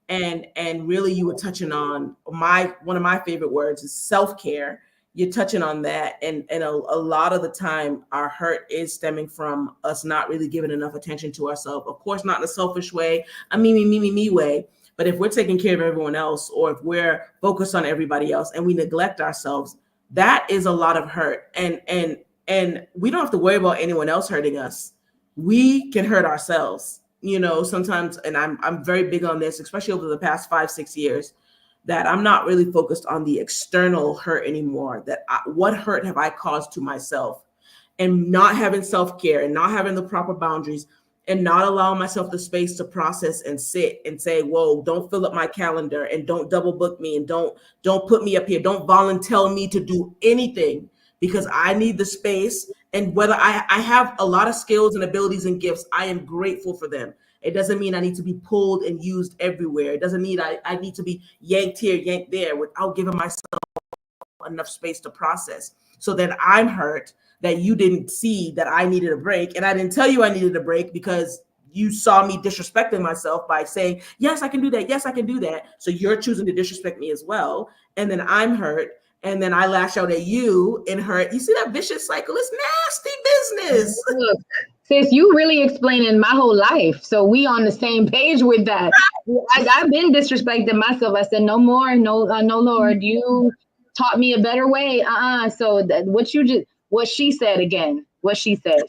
And really you were touching on one of my favorite words is self-care. You're touching on that, and a lot of the time our hurt is stemming from us not really giving enough attention to ourselves. Of course, not in a selfish way, a me way, but if we're taking care of everyone else or if we're focused on everybody else and we neglect ourselves, that is a lot of hurt. And we don't have to worry about anyone else hurting us. We can hurt ourselves, sometimes. And I'm very big on this, especially over the past 5-6 years, that I'm not really focused on the external hurt anymore. What hurt have I caused to myself? And not having self-care and not having the proper boundaries and not allowing myself the space to process and sit and say, whoa, don't fill up my calendar and don't double book me and don't put me up here. Don't volunteer me to do anything because I need the space. And whether I have a lot of skills and abilities and gifts, I am grateful for them. It doesn't mean I need to be pulled and used everywhere. It doesn't mean I need to be yanked here, yanked there without giving myself enough space to process. So then I'm hurt that you didn't see that I needed a break. And I didn't tell you I needed a break because you saw me disrespecting myself by saying, yes, I can do that. Yes, I can do that. So you're choosing to disrespect me as well. And then I'm hurt. And then I lash out at you and hurt. You see that vicious cycle? It's nasty business. Look, sis, you really explaining my whole life. So we on the same page with that. I've been disrespecting myself. I said, no more, no, Lord, you taught me a better way. So what she said again, what she said.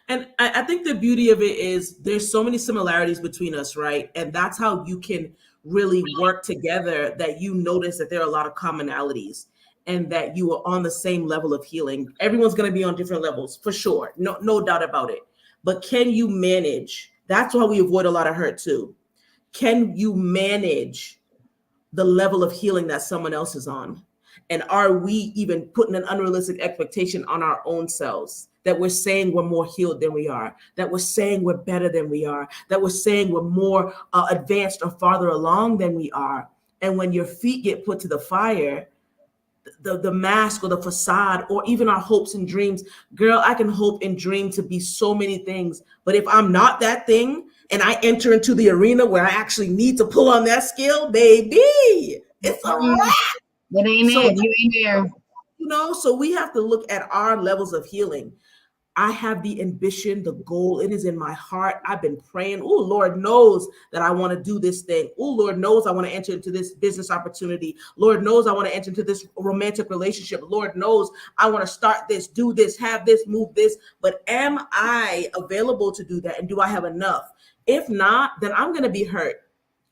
And I think the beauty of it is there's so many similarities between us, right? And that's how you can really work together, that you notice that there are a lot of commonalities and that you are on the same level of healing. Everyone's going to be on different levels for sure. No doubt about it. But can you manage? That's why we avoid a lot of hurt too. Can you manage the level of healing that someone else is on? And are we even putting an unrealistic expectation on our own selves? That we're saying we're more healed than we are, that we're saying we're better than we are, that we're saying we're more advanced or farther along than we are. And when your feet get put to the fire, the mask or the facade or even our hopes and dreams, girl, I can hope and dream to be so many things. But if I'm not that thing and I enter into the arena where I actually need to pull on that skill, baby, it's a wrap. It ain't it. You ain't there. So we have to look at our levels of healing. I have the ambition, the goal. It is in my heart. I've been praying. Oh, Lord knows that I want to do this thing. Oh, Lord knows I want to enter into this business opportunity. Lord knows I want to enter into this romantic relationship. Lord knows I want to start this, do this, have this, move this. But am I available to do that? And do I have enough? If not, then I'm going to be hurt.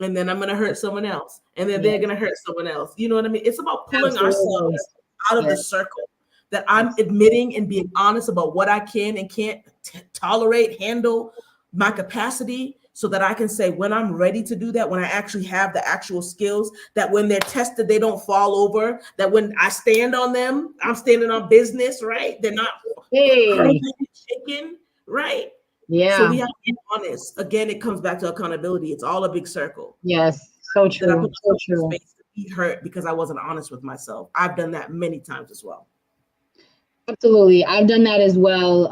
and then I'm going to hurt someone else, and then they're going to hurt sosomeone else. You know what I mean? It's about pulling Absolutely. ourselves out of the circle, that I'm admitting and being honest about what I can and can't tolerate, handle, my capacity, so that I can say when I'm ready to do that, when I actually have the actual skills, that when they're tested, they don't fall over, that when I stand on them, I'm standing on business, right? They're not shaking, right? Yeah. So we have to be honest. Again, it comes back to accountability. It's all a big circle. Yes, so true. That I put so true. Space to be hurt because I wasn't honest with myself. I've done that many times as well. Absolutely. I've done that as well.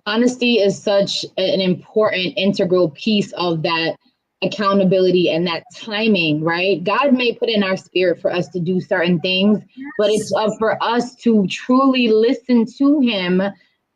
Honesty is such an important integral piece of that accountability and that timing, right? God may put in our spirit for us to do certain things, but it's for us to truly listen to him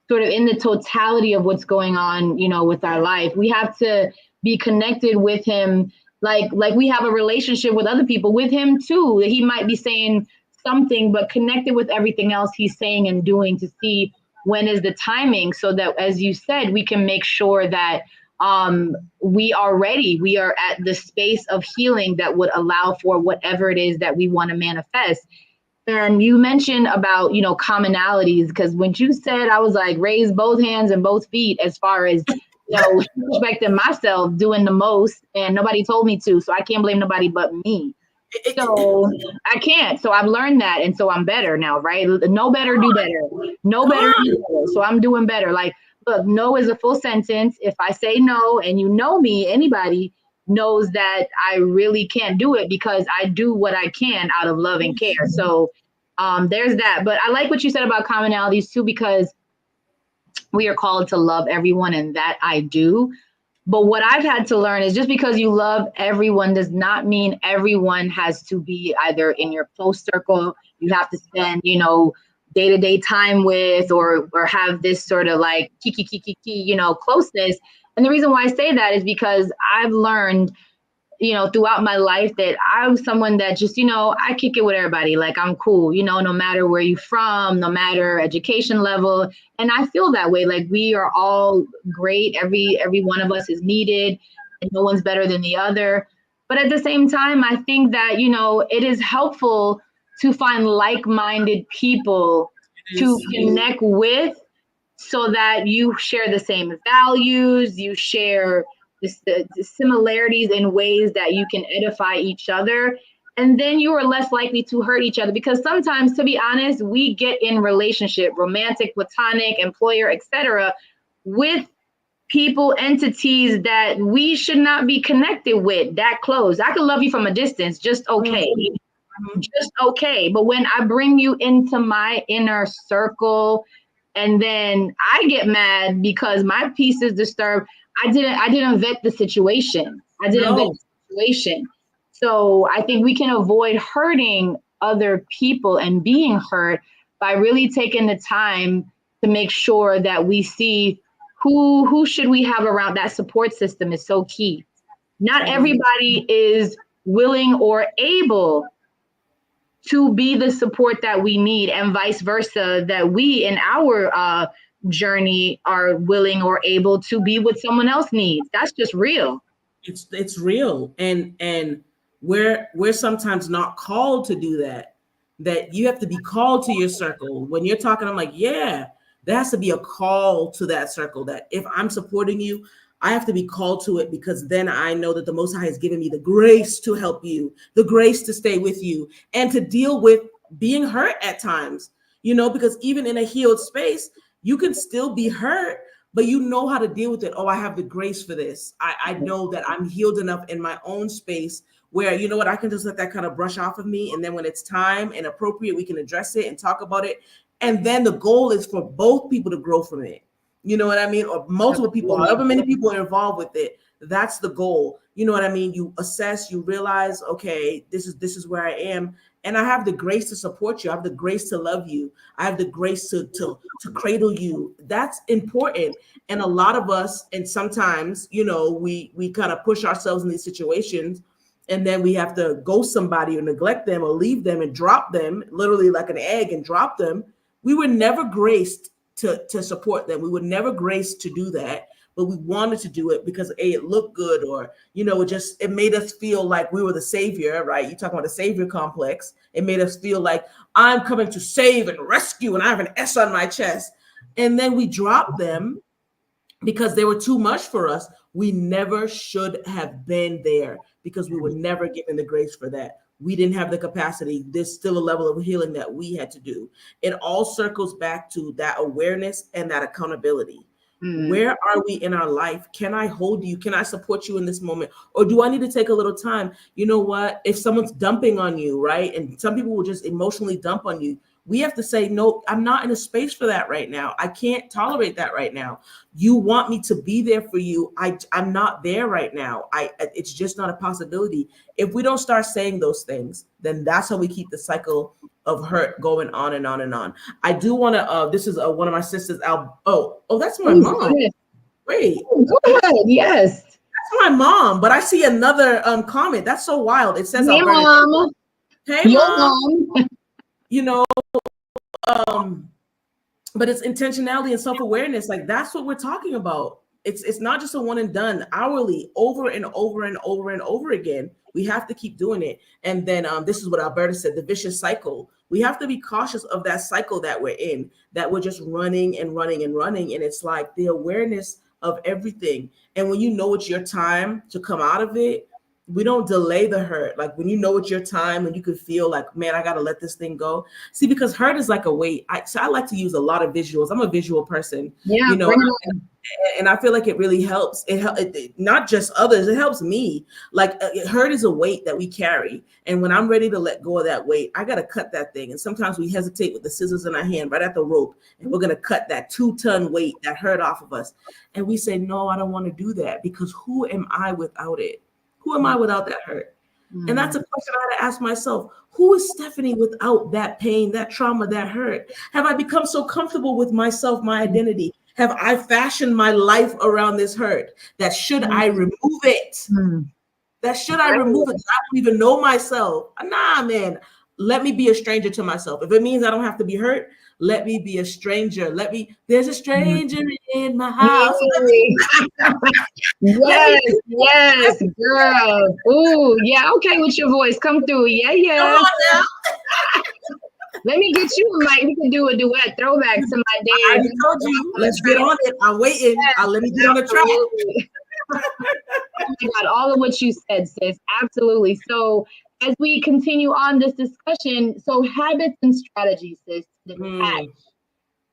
sort of in the totality of what's going on, with our life. We have to be connected with him, like we have a relationship with other people, with him too. He might be saying something, but connected with everything else he's saying and doing, to see when is the timing, so that, as you said, we can make sure that we are ready. We are at the space of healing that would allow for whatever it is that we want to manifest. And you mentioned about, commonalities, because when you said, I was like, raise both hands and both feet, as far as, respecting myself, doing the most, and nobody told me to, so I can't blame nobody but me. So I can't. So I've learned that. And so I'm better now, right? No better, do better. No better, do better. So I'm doing better. Like, look, no is a full sentence. If I say no, and me, anybody knows that I really can't do it, because I do what I can out of love and care. So there's that. But I like what you said about commonalities too, because we are called to love everyone, and that I do. But what I've had to learn is, just because you love everyone does not mean everyone has to be either in your close circle, you have to spend, day-to-day time with, or have this sort of like kiki, closeness. And the reason why I say that is because I've learned, throughout my life, that I'm someone that just, I kick it with everybody. Like, I'm cool, no matter where you're from, no matter education level. And I feel that way. Like, we are all great. Every one of us is needed, and no one's better than the other. But at the same time, I think that, it is helpful to find like-minded people to connect with, so that you share the same values, you share the similarities in ways that you can edify each other. And then you are less likely to hurt each other, because sometimes, to be honest, we get in relationship, romantic, platonic, employer, etc., with people, entities that we should not be connected with that close. I can love you from a distance, just okay. Just okay. But when I bring you into my inner circle, and then I get mad because my peace is disturbed, I didn't vet the situation. So I think we can avoid hurting other people and being hurt by really taking the time to make sure that we see who should we have around. That support system is so key. Not everybody is willing or able to be the support that we need, and vice versa, that we in our journey are willing or able to be what someone else needs. That's just real. It's real. And we're sometimes not called to do that. That you have to be called to your circle. When you're talking, I'm like, yeah, there has to be a call to that circle, that if I'm supporting you, I have to be called to it, because then I know that the Most High has given me the grace to help you, the grace to stay with you, and to deal with being hurt at times, because even in a healed space, you can still be hurt, but you know how to deal with it. Oh, I have the grace for this. I know that I'm healed enough in my own space where, you know what, I can just let that kind of brush off of me. And then when it's time and appropriate, we can address it and talk about it. And then the goal is for both people to grow from it. You know what I mean? Or multiple people, however many people are involved with it. That's the goal. You know what I mean? You assess, you realize, okay, this is where I am. And I have the grace to support you. I have the grace to love you. I have the grace to cradle you. That's important. And a lot of us, and sometimes, we kind of push ourselves in these situations, and then we have to ghost somebody or neglect them or leave them and drop them, literally like an egg, and drop them. We were never graced to support them. We were never graced to do that. but we wanted to do it because it looked good, or it made us feel like we were the savior, right? You talking about the savior complex. It made us feel like I'm coming to save and rescue, and I have an S on my chest. And then we dropped them because they were too much for us. We never should have been there because we were never given the grace for that. We didn't have the capacity. There's still a level of healing that we had to do. It all circles back to that awareness and that accountability. Where are we in our life? Can I hold you? Can I support you in this moment? Or do I need to take a little time? You know what? If someone's dumping on you, right? And some people will just emotionally dump on you. We have to say, no, I'm not in a space for that right now. I can't tolerate that right now. You want me to be there for you. I'm not there right now. It's just not a possibility. If we don't start saying those things, then that's how we keep the cycle of hurt going on and on and on. I do want to, this is one of my sisters. Oh, that's my mom. Wait. Go ahead. Yes. That's my mom, but I see another comment. That's so wild. It says, hey, Mom. Hey, Mom. But it's intentionality and self-awareness. Like, that's what we're talking about. It's not just a one and done. Hourly, over and over and over and over again. We have to keep doing it. And then this is what Alberta said, the vicious cycle. We have to be cautious of that cycle that we're in, that we're just running and running and running. And it's like the awareness of everything. And when you know it's your time to come out of it, we don't delay the hurt. Like when you know it's your time and you can feel like, man, I got to let this thing go. See, because hurt is like a weight. I like to use a lot of visuals. I'm a visual person, and I feel like it really helps. It not just others. It helps me. Like hurt is a weight that we carry. And when I'm ready to let go of that weight, I got to cut that thing. And sometimes we hesitate with the scissors in our hand, right at the rope. And we're going to cut that 2-ton weight, that hurt off of us. And we say, no, I don't want to do that, because who am I without it? Who am I without that hurt? And that's a question I had to ask myself. Who is Stephanie without that pain, that trauma, that hurt? Have I become so comfortable with myself, my identity? Have I fashioned my life around this hurt? That should I remove it? That should I remove it? I don't even know myself. Nah, man. Let me be a stranger to myself. If it means I don't have to be hurt, let me be a stranger. There's a stranger in my house. Yes, girl. Ooh, yeah, okay with your voice. Come through. Yeah. Let me get you a mic. We can do a duet, throwback to my days. I told you. Let's get on it. I'm waiting. Let me get on the track. Oh my God, all of what you said, sis. Absolutely. So as we continue on this discussion, so habits and strategies, sis, detach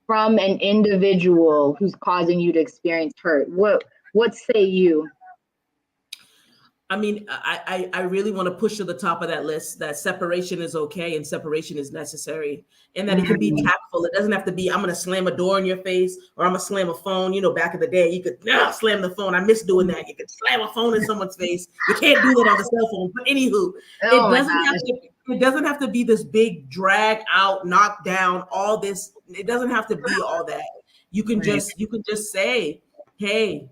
from an individual who's causing you to experience hurt. What say you? I mean, I really want to push to the top of that list that separation is okay and separation is necessary, and that it can be tactful. It doesn't have to be, I'm going to slam a door in your face or I'm going to slam a phone. Back in the day, you could slam the phone. I miss doing that. You could slam a phone in someone's face. You can't do that on the cell phone. But anywho, it doesn't have to be this big drag out, knock down, all this. It doesn't have to be all that. You can just say, hey,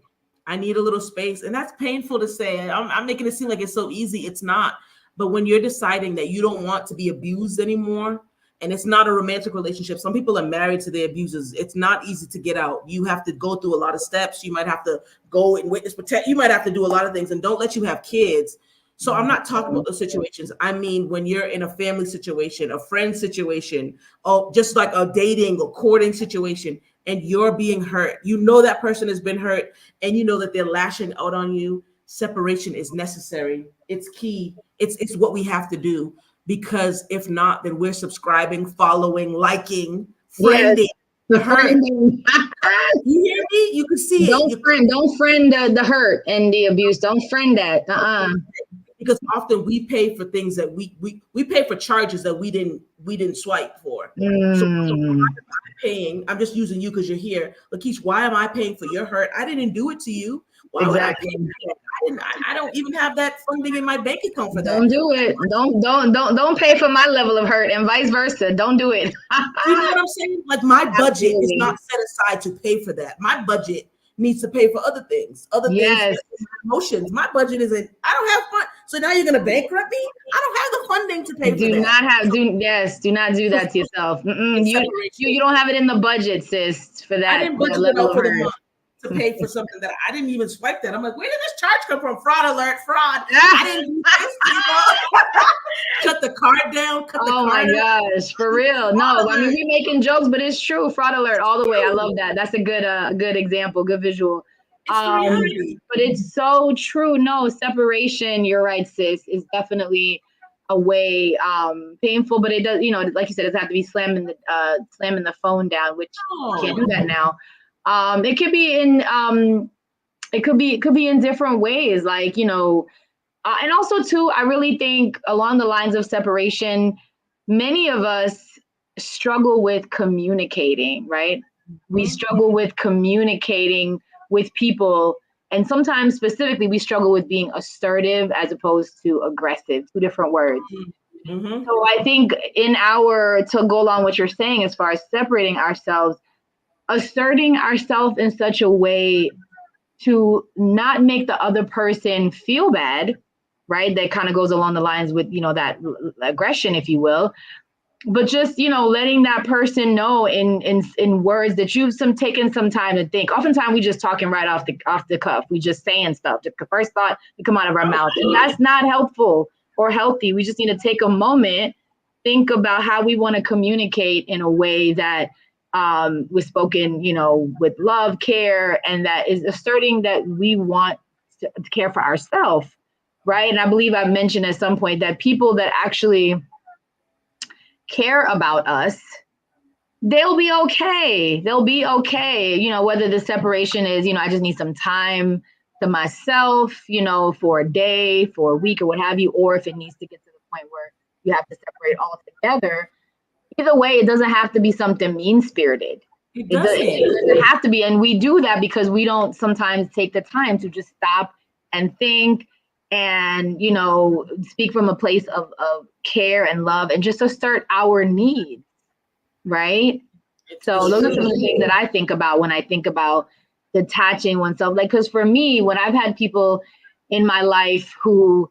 I need a little space. And that's painful to say. I'm making it seem like it's so easy. It's not. But when you're deciding that you don't want to be abused anymore, and it's not a romantic relationship, some people are married to their abusers. It's not easy to get out. You have to go through a lot of steps. You might have to go and witness protect. You might have to do a lot of things, and don't let you have kids. So I'm not talking about those situations. I mean, when you're in a family situation, a friend situation, or just like a dating or courting situation, and you're being hurt, that person has been hurt, and that they're lashing out on you, separation is necessary. It's key. It's what we have to do, because if not, then we're subscribing, following, liking, friending the hurt. You hear me? You can see Don't friend the hurt and the abuse. Don't friend that. Because often we pay for things that we pay for charges that we didn't swipe for. So I'm paying. I'm just using you because you're here. Lakeisha, why am I paying for your hurt? I didn't do it to you. Why would I pay for that? I don't even have that funding in my bank account for that. Don't do it. Don't pay for my level of hurt, and vice versa. Don't do it. You know what I'm saying? Like, my budget is not set aside to pay for that. My budget needs to pay for other things, things, emotions. My budget isn't. I don't have fun. So now you're going to bankrupt me? I don't have the funding to pay for that. Do not do that to yourself. You don't have it in the budget, sis, for that. I didn't budget it out for the month to pay for something that I didn't even swipe that. I'm like, where did this charge come from? Fraud alert, fraud. I didn't do this. Shut the card down. Oh my gosh, for real. No, I mean, we're making jokes, but it's true. Fraud alert all the way. I love that. That's a good example, good visual. But it's so true. No, separation, you're right, sis, is definitely a way painful, but it does, like you said, it doesn't have to be slamming the phone down, which you can't do that now. It could be in different ways, like, and also too, I really think along the lines of separation, many of us struggle with communicating, right? We struggle with communicating with people. And sometimes specifically, we struggle with being assertive as opposed to aggressive, 2 different words. Mm-hmm. So I think to go along what you're saying, as far as separating ourselves, asserting ourselves in such a way to not make the other person feel bad, right? That kind of goes along the lines with, that aggression, if you will. But just, letting that person know in words that you've taken some time to think. Oftentimes we just talking right off the cuff. We just saying stuff. The first thought to come out of our mouth. And that's not helpful or healthy. We just need to take a moment, think about how we want to communicate in a way that was spoken, with love, care, and that is asserting that we want to care for ourselves, right? And I believe I've mentioned at some point that people that actually care about us, they'll be okay. They'll be okay. Whether the separation is, I just need some time to myself, for a day, for a week, or what have you, or if it needs to get to the point where you have to separate altogether. Either way, it doesn't have to be something mean-spirited. It doesn't have to be. And we do that because we don't sometimes take the time to just stop and think and, speak from a place of care and love and just assert our needs, right? So those are some of the things that I think about when I think about detaching oneself. Like, because for me, when I've had people in my life who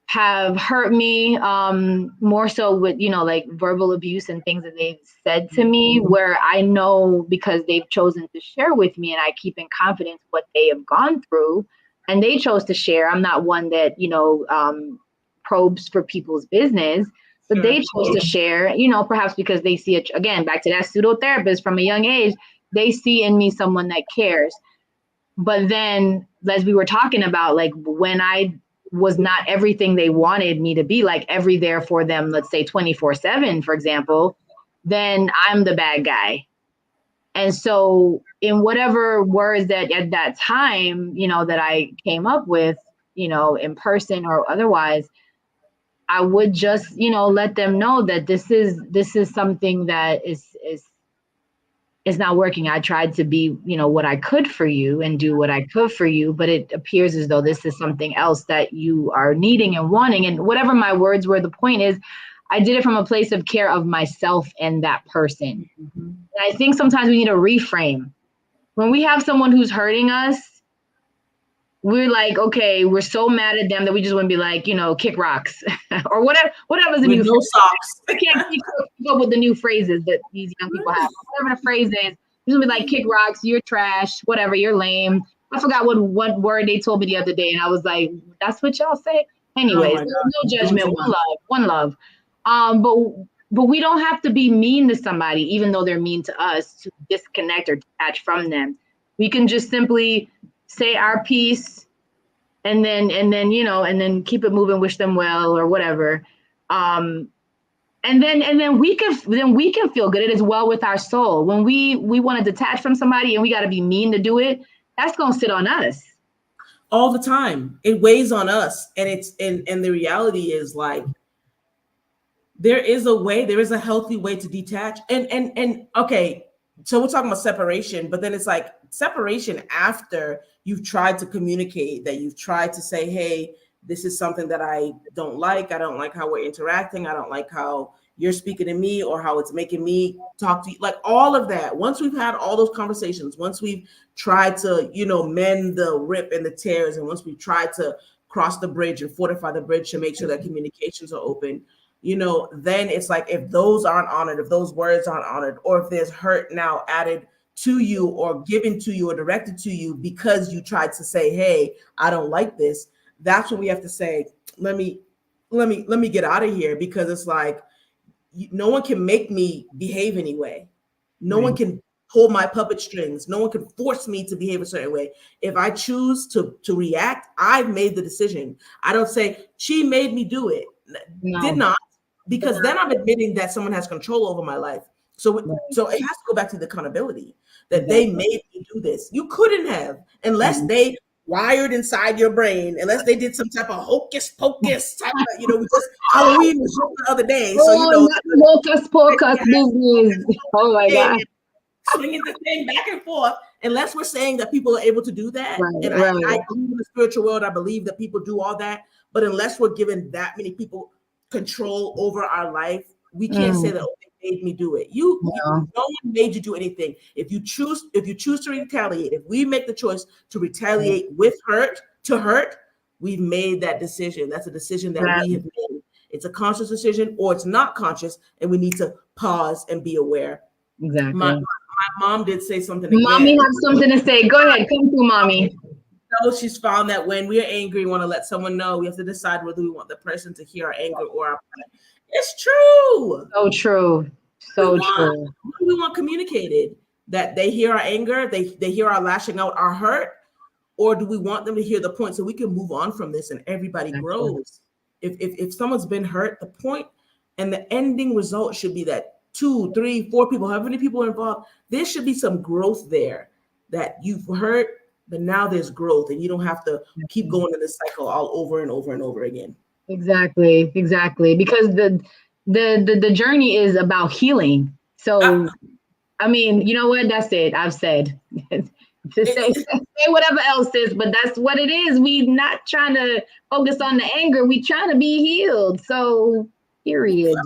have hurt me, more so with, like verbal abuse and things that they've said to me, where I know because they've chosen to share with me and I keep in confidence what they have gone through and they chose to share. I'm not one that, probes for people's business, but they chose to share, perhaps because they see it, again, back to that pseudo therapist from a young age, they see in me someone that cares. But then, as we were talking about, like when I was not everything they wanted me to be, like every there for them, let's say 24/7, for example, then I'm the bad guy. And so in whatever words that at that time, that I came up with, in person or otherwise, I would just, let them know that this is something that is not working. I tried to be, what I could for you and do what I could for you, but it appears as though this is something else that you are needing and wanting. And whatever my words were, the point is, I did it from a place of care of myself and that person. Mm-hmm. And I think sometimes we need to reframe. When we have someone who's hurting us, we're like, okay, we're so mad at them that we just want to be like, kick rocks or whatever's the new no socks. I can't keep up with the new phrases that these young people have. Whatever the phrase is, you're gonna be like, kick rocks, you're trash, whatever, you're lame. I forgot what word they told me the other day, and I was like, that's what y'all say? Anyways, no judgment, one love. But we don't have to be mean to somebody, even though they're mean to us, to disconnect or detach from them. We can just simply say our piece and then keep it moving, wish them well or whatever. And then we can feel good. It is well with our soul. When we want to detach from somebody and we got to be mean to do it, that's going to sit on us all the time. It weighs on us. And the reality is, like, there is a healthy way to detach. And okay, so we're talking about separation, but then it's like separation after you've tried to communicate, that you've tried to say, hey, this is something that I don't like. I don't like how we're interacting. I don't like how you're speaking to me or how it's making me talk to you. Like all of that. Once we've had all those conversations, once we've tried to, mend the rip and the tears, and once we've tried to cross the bridge and fortify the bridge to make sure that communications are open, then it's like, if those aren't honored, if those words aren't honored, or if there's hurt now added to you or given to you or directed to you because you tried to say, hey, I don't like this, that's when we have to say, let me get out of here, because it's like, no one can make me behave anyway. No one can hold my puppet strings. No one can force me to behave a certain way. If I choose to react, I've made the decision. I don't say she made me do it. No. Did not, because then I'm admitting that someone has control over my life. So it has to go back to the accountability that they made me do this. You couldn't have, unless they wired inside your brain, unless they did some type of hocus pocus type of, we just Halloween was just the other day. So hocus pocus business. Oh my God. Swinging the thing back and forth, unless we're saying that people are able to do that. And I believe in the spiritual world. I believe that people do all that. But unless we're giving that many people control over our life, we can't say that, they made me do it. No one made you do anything. If you choose to retaliate, if we make the choice to retaliate with hurt, we've made that decision. That's a decision that we have made. It's a conscious decision, or it's not conscious, and we need to pause and be aware. Exactly. My mom did say something again. Mommy has something to say. Go ahead. Come through, Mommy. So she's found that when we are angry, we want to let someone know, we have to decide whether we want the person to hear our anger or our pain. It's true. So true. So true. We want communicated that they hear our anger, they hear our lashing out, our hurt, or do we want them to hear the point so we can move on from this and everybody grows? If someone's been hurt, the point and the ending result should be that 2, 3, 4 people, however many people are involved, there should be some growth there, that you've hurt, but now there's growth, and you don't have to keep going in this cycle all over and over and over again. Exactly. Because the journey is about healing. So, I mean, you know what? That's it. I've said. To say whatever else is, but that's what it is. We not trying to focus on the anger. We trying to be healed. So, period.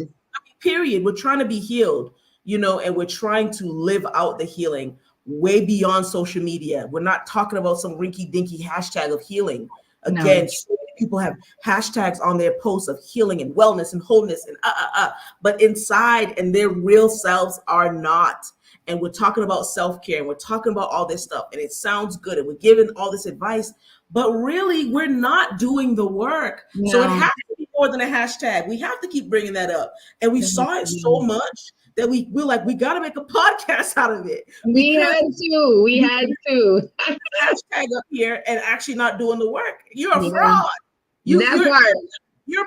We're trying to be healed, and we're trying to live out the healing way beyond social media. We're not talking about some rinky dinky hashtag of healing. Again, so many people have hashtags on their posts of healing and wellness and wholeness and but inside and their real selves are not. And we're talking about self-care, and we're talking about all this stuff, and it sounds good, and we're giving all this advice, but really we're not doing the work. No. So it has to be more than a hashtag. We have to keep bringing that up. And we saw it so much that we're like, we got to make a podcast out of it. We had to. Hashtag up here and actually not doing the work. You're a fraud. You're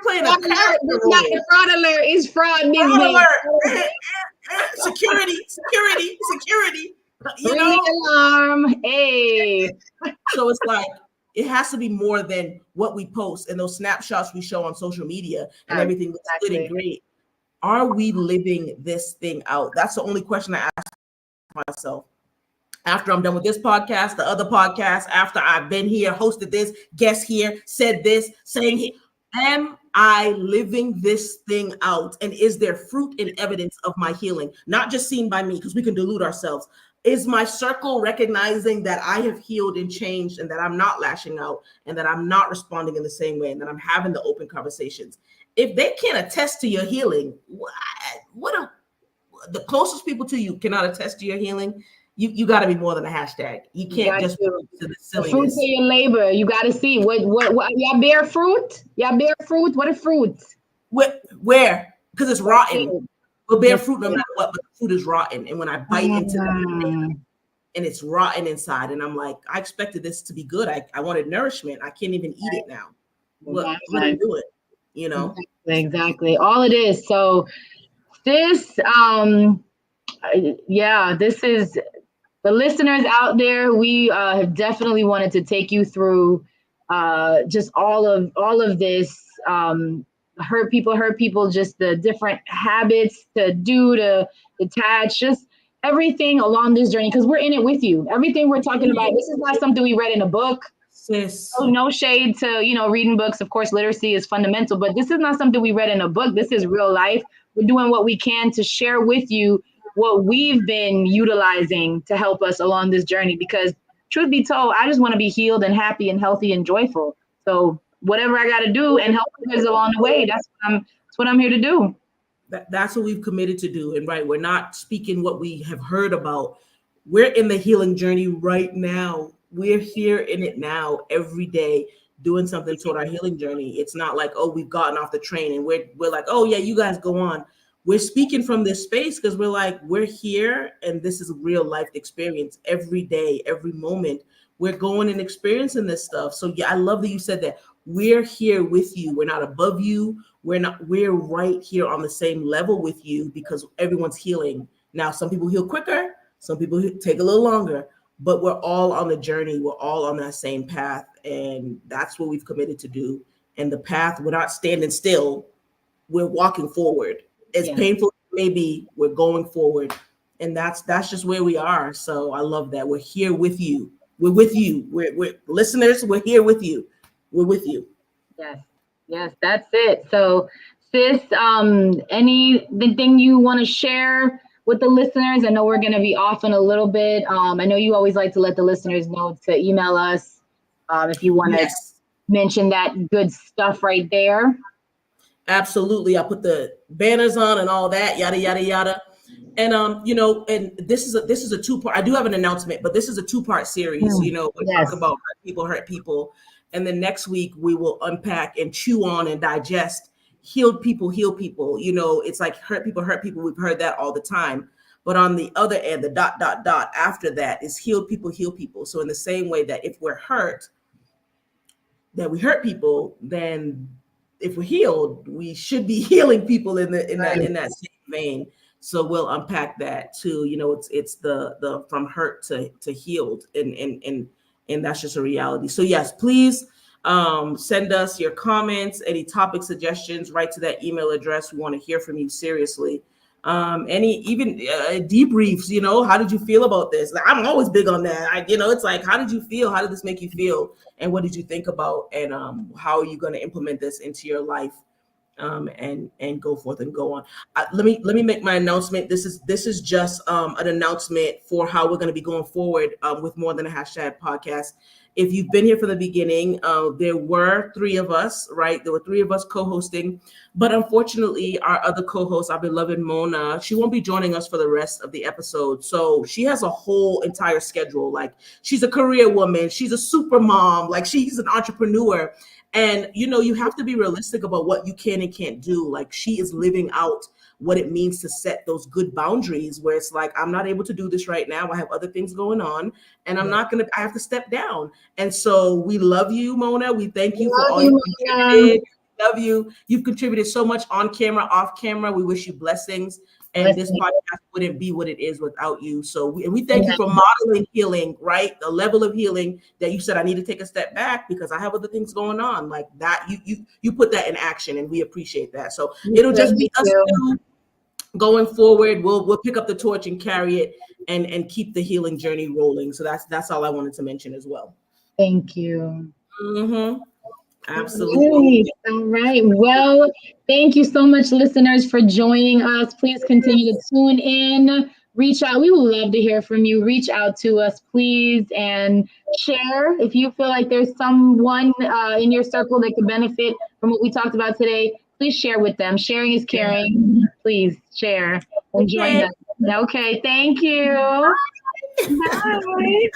playing a character role. The fraud alert is fraud business. Fraud alert. Security. Ring the alarm. Hey. So it's like, it has to be more than what we post and those snapshots we show on social media and everything looks good and great. Are we living this thing out? That's the only question I ask myself. After I'm done with this podcast, the other podcast, after I've been here, hosted this, guest here, said this, saying here, am I living this thing out? And is there fruit and evidence of my healing? Not just seen by me, because we can delude ourselves. Is my circle recognizing that I have healed and changed, and that I'm not lashing out, and that I'm not responding in the same way, and that I'm having the open conversations? If they can't attest to your healing, the closest people to you cannot attest to your healing, you got to be more than a hashtag. You can't just to the silliness. Fruit of your labor. You got to see what y'all bear fruit. Y'all bear fruit. What are fruits? Where? Because it's rotten. We'll bear fruit no matter what, but the fruit is rotten. And when I bite into that, and it's rotten inside, and I'm like, I expected this to be good. I wanted nourishment. I can't even eat it now. What do I do it? Exactly. All it is. So this, this is the listeners out there. We have definitely wanted to take you through just all of this. Hurt people, just the different habits to do, to detach, just everything along this journey, because we're in it with you. Everything we're talking about, this is not something we read in a book. Sis. No shade to, reading books. Of course, literacy is fundamental, but this is not something we read in a book. This is real life. We're doing what we can to share with you what we've been utilizing to help us along this journey, because truth be told, I just want to be healed and happy and healthy and joyful. So whatever I got to do and help others along the way, that's what I'm here to do. That's what we've committed to do. And we're not speaking what we have heard about. we're in the healing journey right now. We're here in it now every day doing something toward our healing journey. It's not like, oh, we've gotten off the train and we're like, oh yeah, you guys go on. We're speaking from this space because we're like, we're here and this is a real life experience every day, every moment. We're going and experiencing this stuff. So yeah, I love that you said that. We're here with you. We're not above you. We're right here on the same level with you because everyone's healing. Now, some people heal quicker, some people take a little longer, but we're all on the journey. We're all on that same path. And that's what we've committed to do. And the path, we're not standing still. We're walking forward. As painful as it may be, we're going forward. And that's just where we are. So I love that. We're here with you. We're with you. We're listeners. We're here with you. We're with you. Yes, that's it. So, sis, anything you want to share with the listeners? I know we're going to be off in a little bit. I know you always like to let the listeners know to email us if you want to mention that good stuff right there. Absolutely. I'll put the banners on and all that, yada, yada, yada. And, and this is a two-part, I do have an announcement, but this is a two-part series. We talk about hurt people. And then next week we will unpack and chew on and digest healed people, heal people. It's like hurt people. We've heard that all the time. But on the other end, the ... after that is healed people, heal people. So in the same way that if we're hurt, that we hurt people, then if we're healed, we should be healing people in that same vein. So we'll unpack that too. It's the from hurt to healed, and that's just a reality. So yes, please send us your comments, any topic suggestions, right to that email address. We want to hear from you seriously. Any even debriefs, how did you feel about this? I'm always big on that. It's like, how did you feel? How did this make you feel? And what did you think about? And how are you going to implement this into your life? And go forth and go on. Let me make my announcement. This is just an announcement for how we're going to be going forward with More Than a Hashtag podcast. If you've been here from the beginning, there were three of us, right? There were three of us co-hosting, but unfortunately, our other co-host, our beloved Mona, she won't be joining us for the rest of the episode. So she has a whole entire schedule. Like, she's a career woman, she's a super mom, like she's an entrepreneur. And, you have to be realistic about what you can and can't do. Like, she is living out what it means to set those good boundaries where it's like, I'm not able to do this right now. I have other things going on and I have to step down. And so we love you, Mona. We thank you for all you contributed. Love you. You've contributed so much on camera, off camera. We wish you blessings. And this podcast wouldn't be what it is without you. So we thank you for modeling healing, right? The level of healing that you said, I need to take a step back because I have other things going on. Like that, you put that in action, and we appreciate that. So it'll just be us two going forward. We'll pick up the torch and carry it and keep the healing journey rolling. So that's all I wanted to mention as well. Thank you. Mm-hmm. Absolutely. All right. Well, thank you so much, listeners, for joining us. Please continue to tune in. Reach out. We would love to hear from you. Reach out to us, please, and share. If you feel like there's someone in your circle that could benefit from what we talked about today, please share with them. Sharing is caring. Please share and join us. Okay. Thank you. Bye.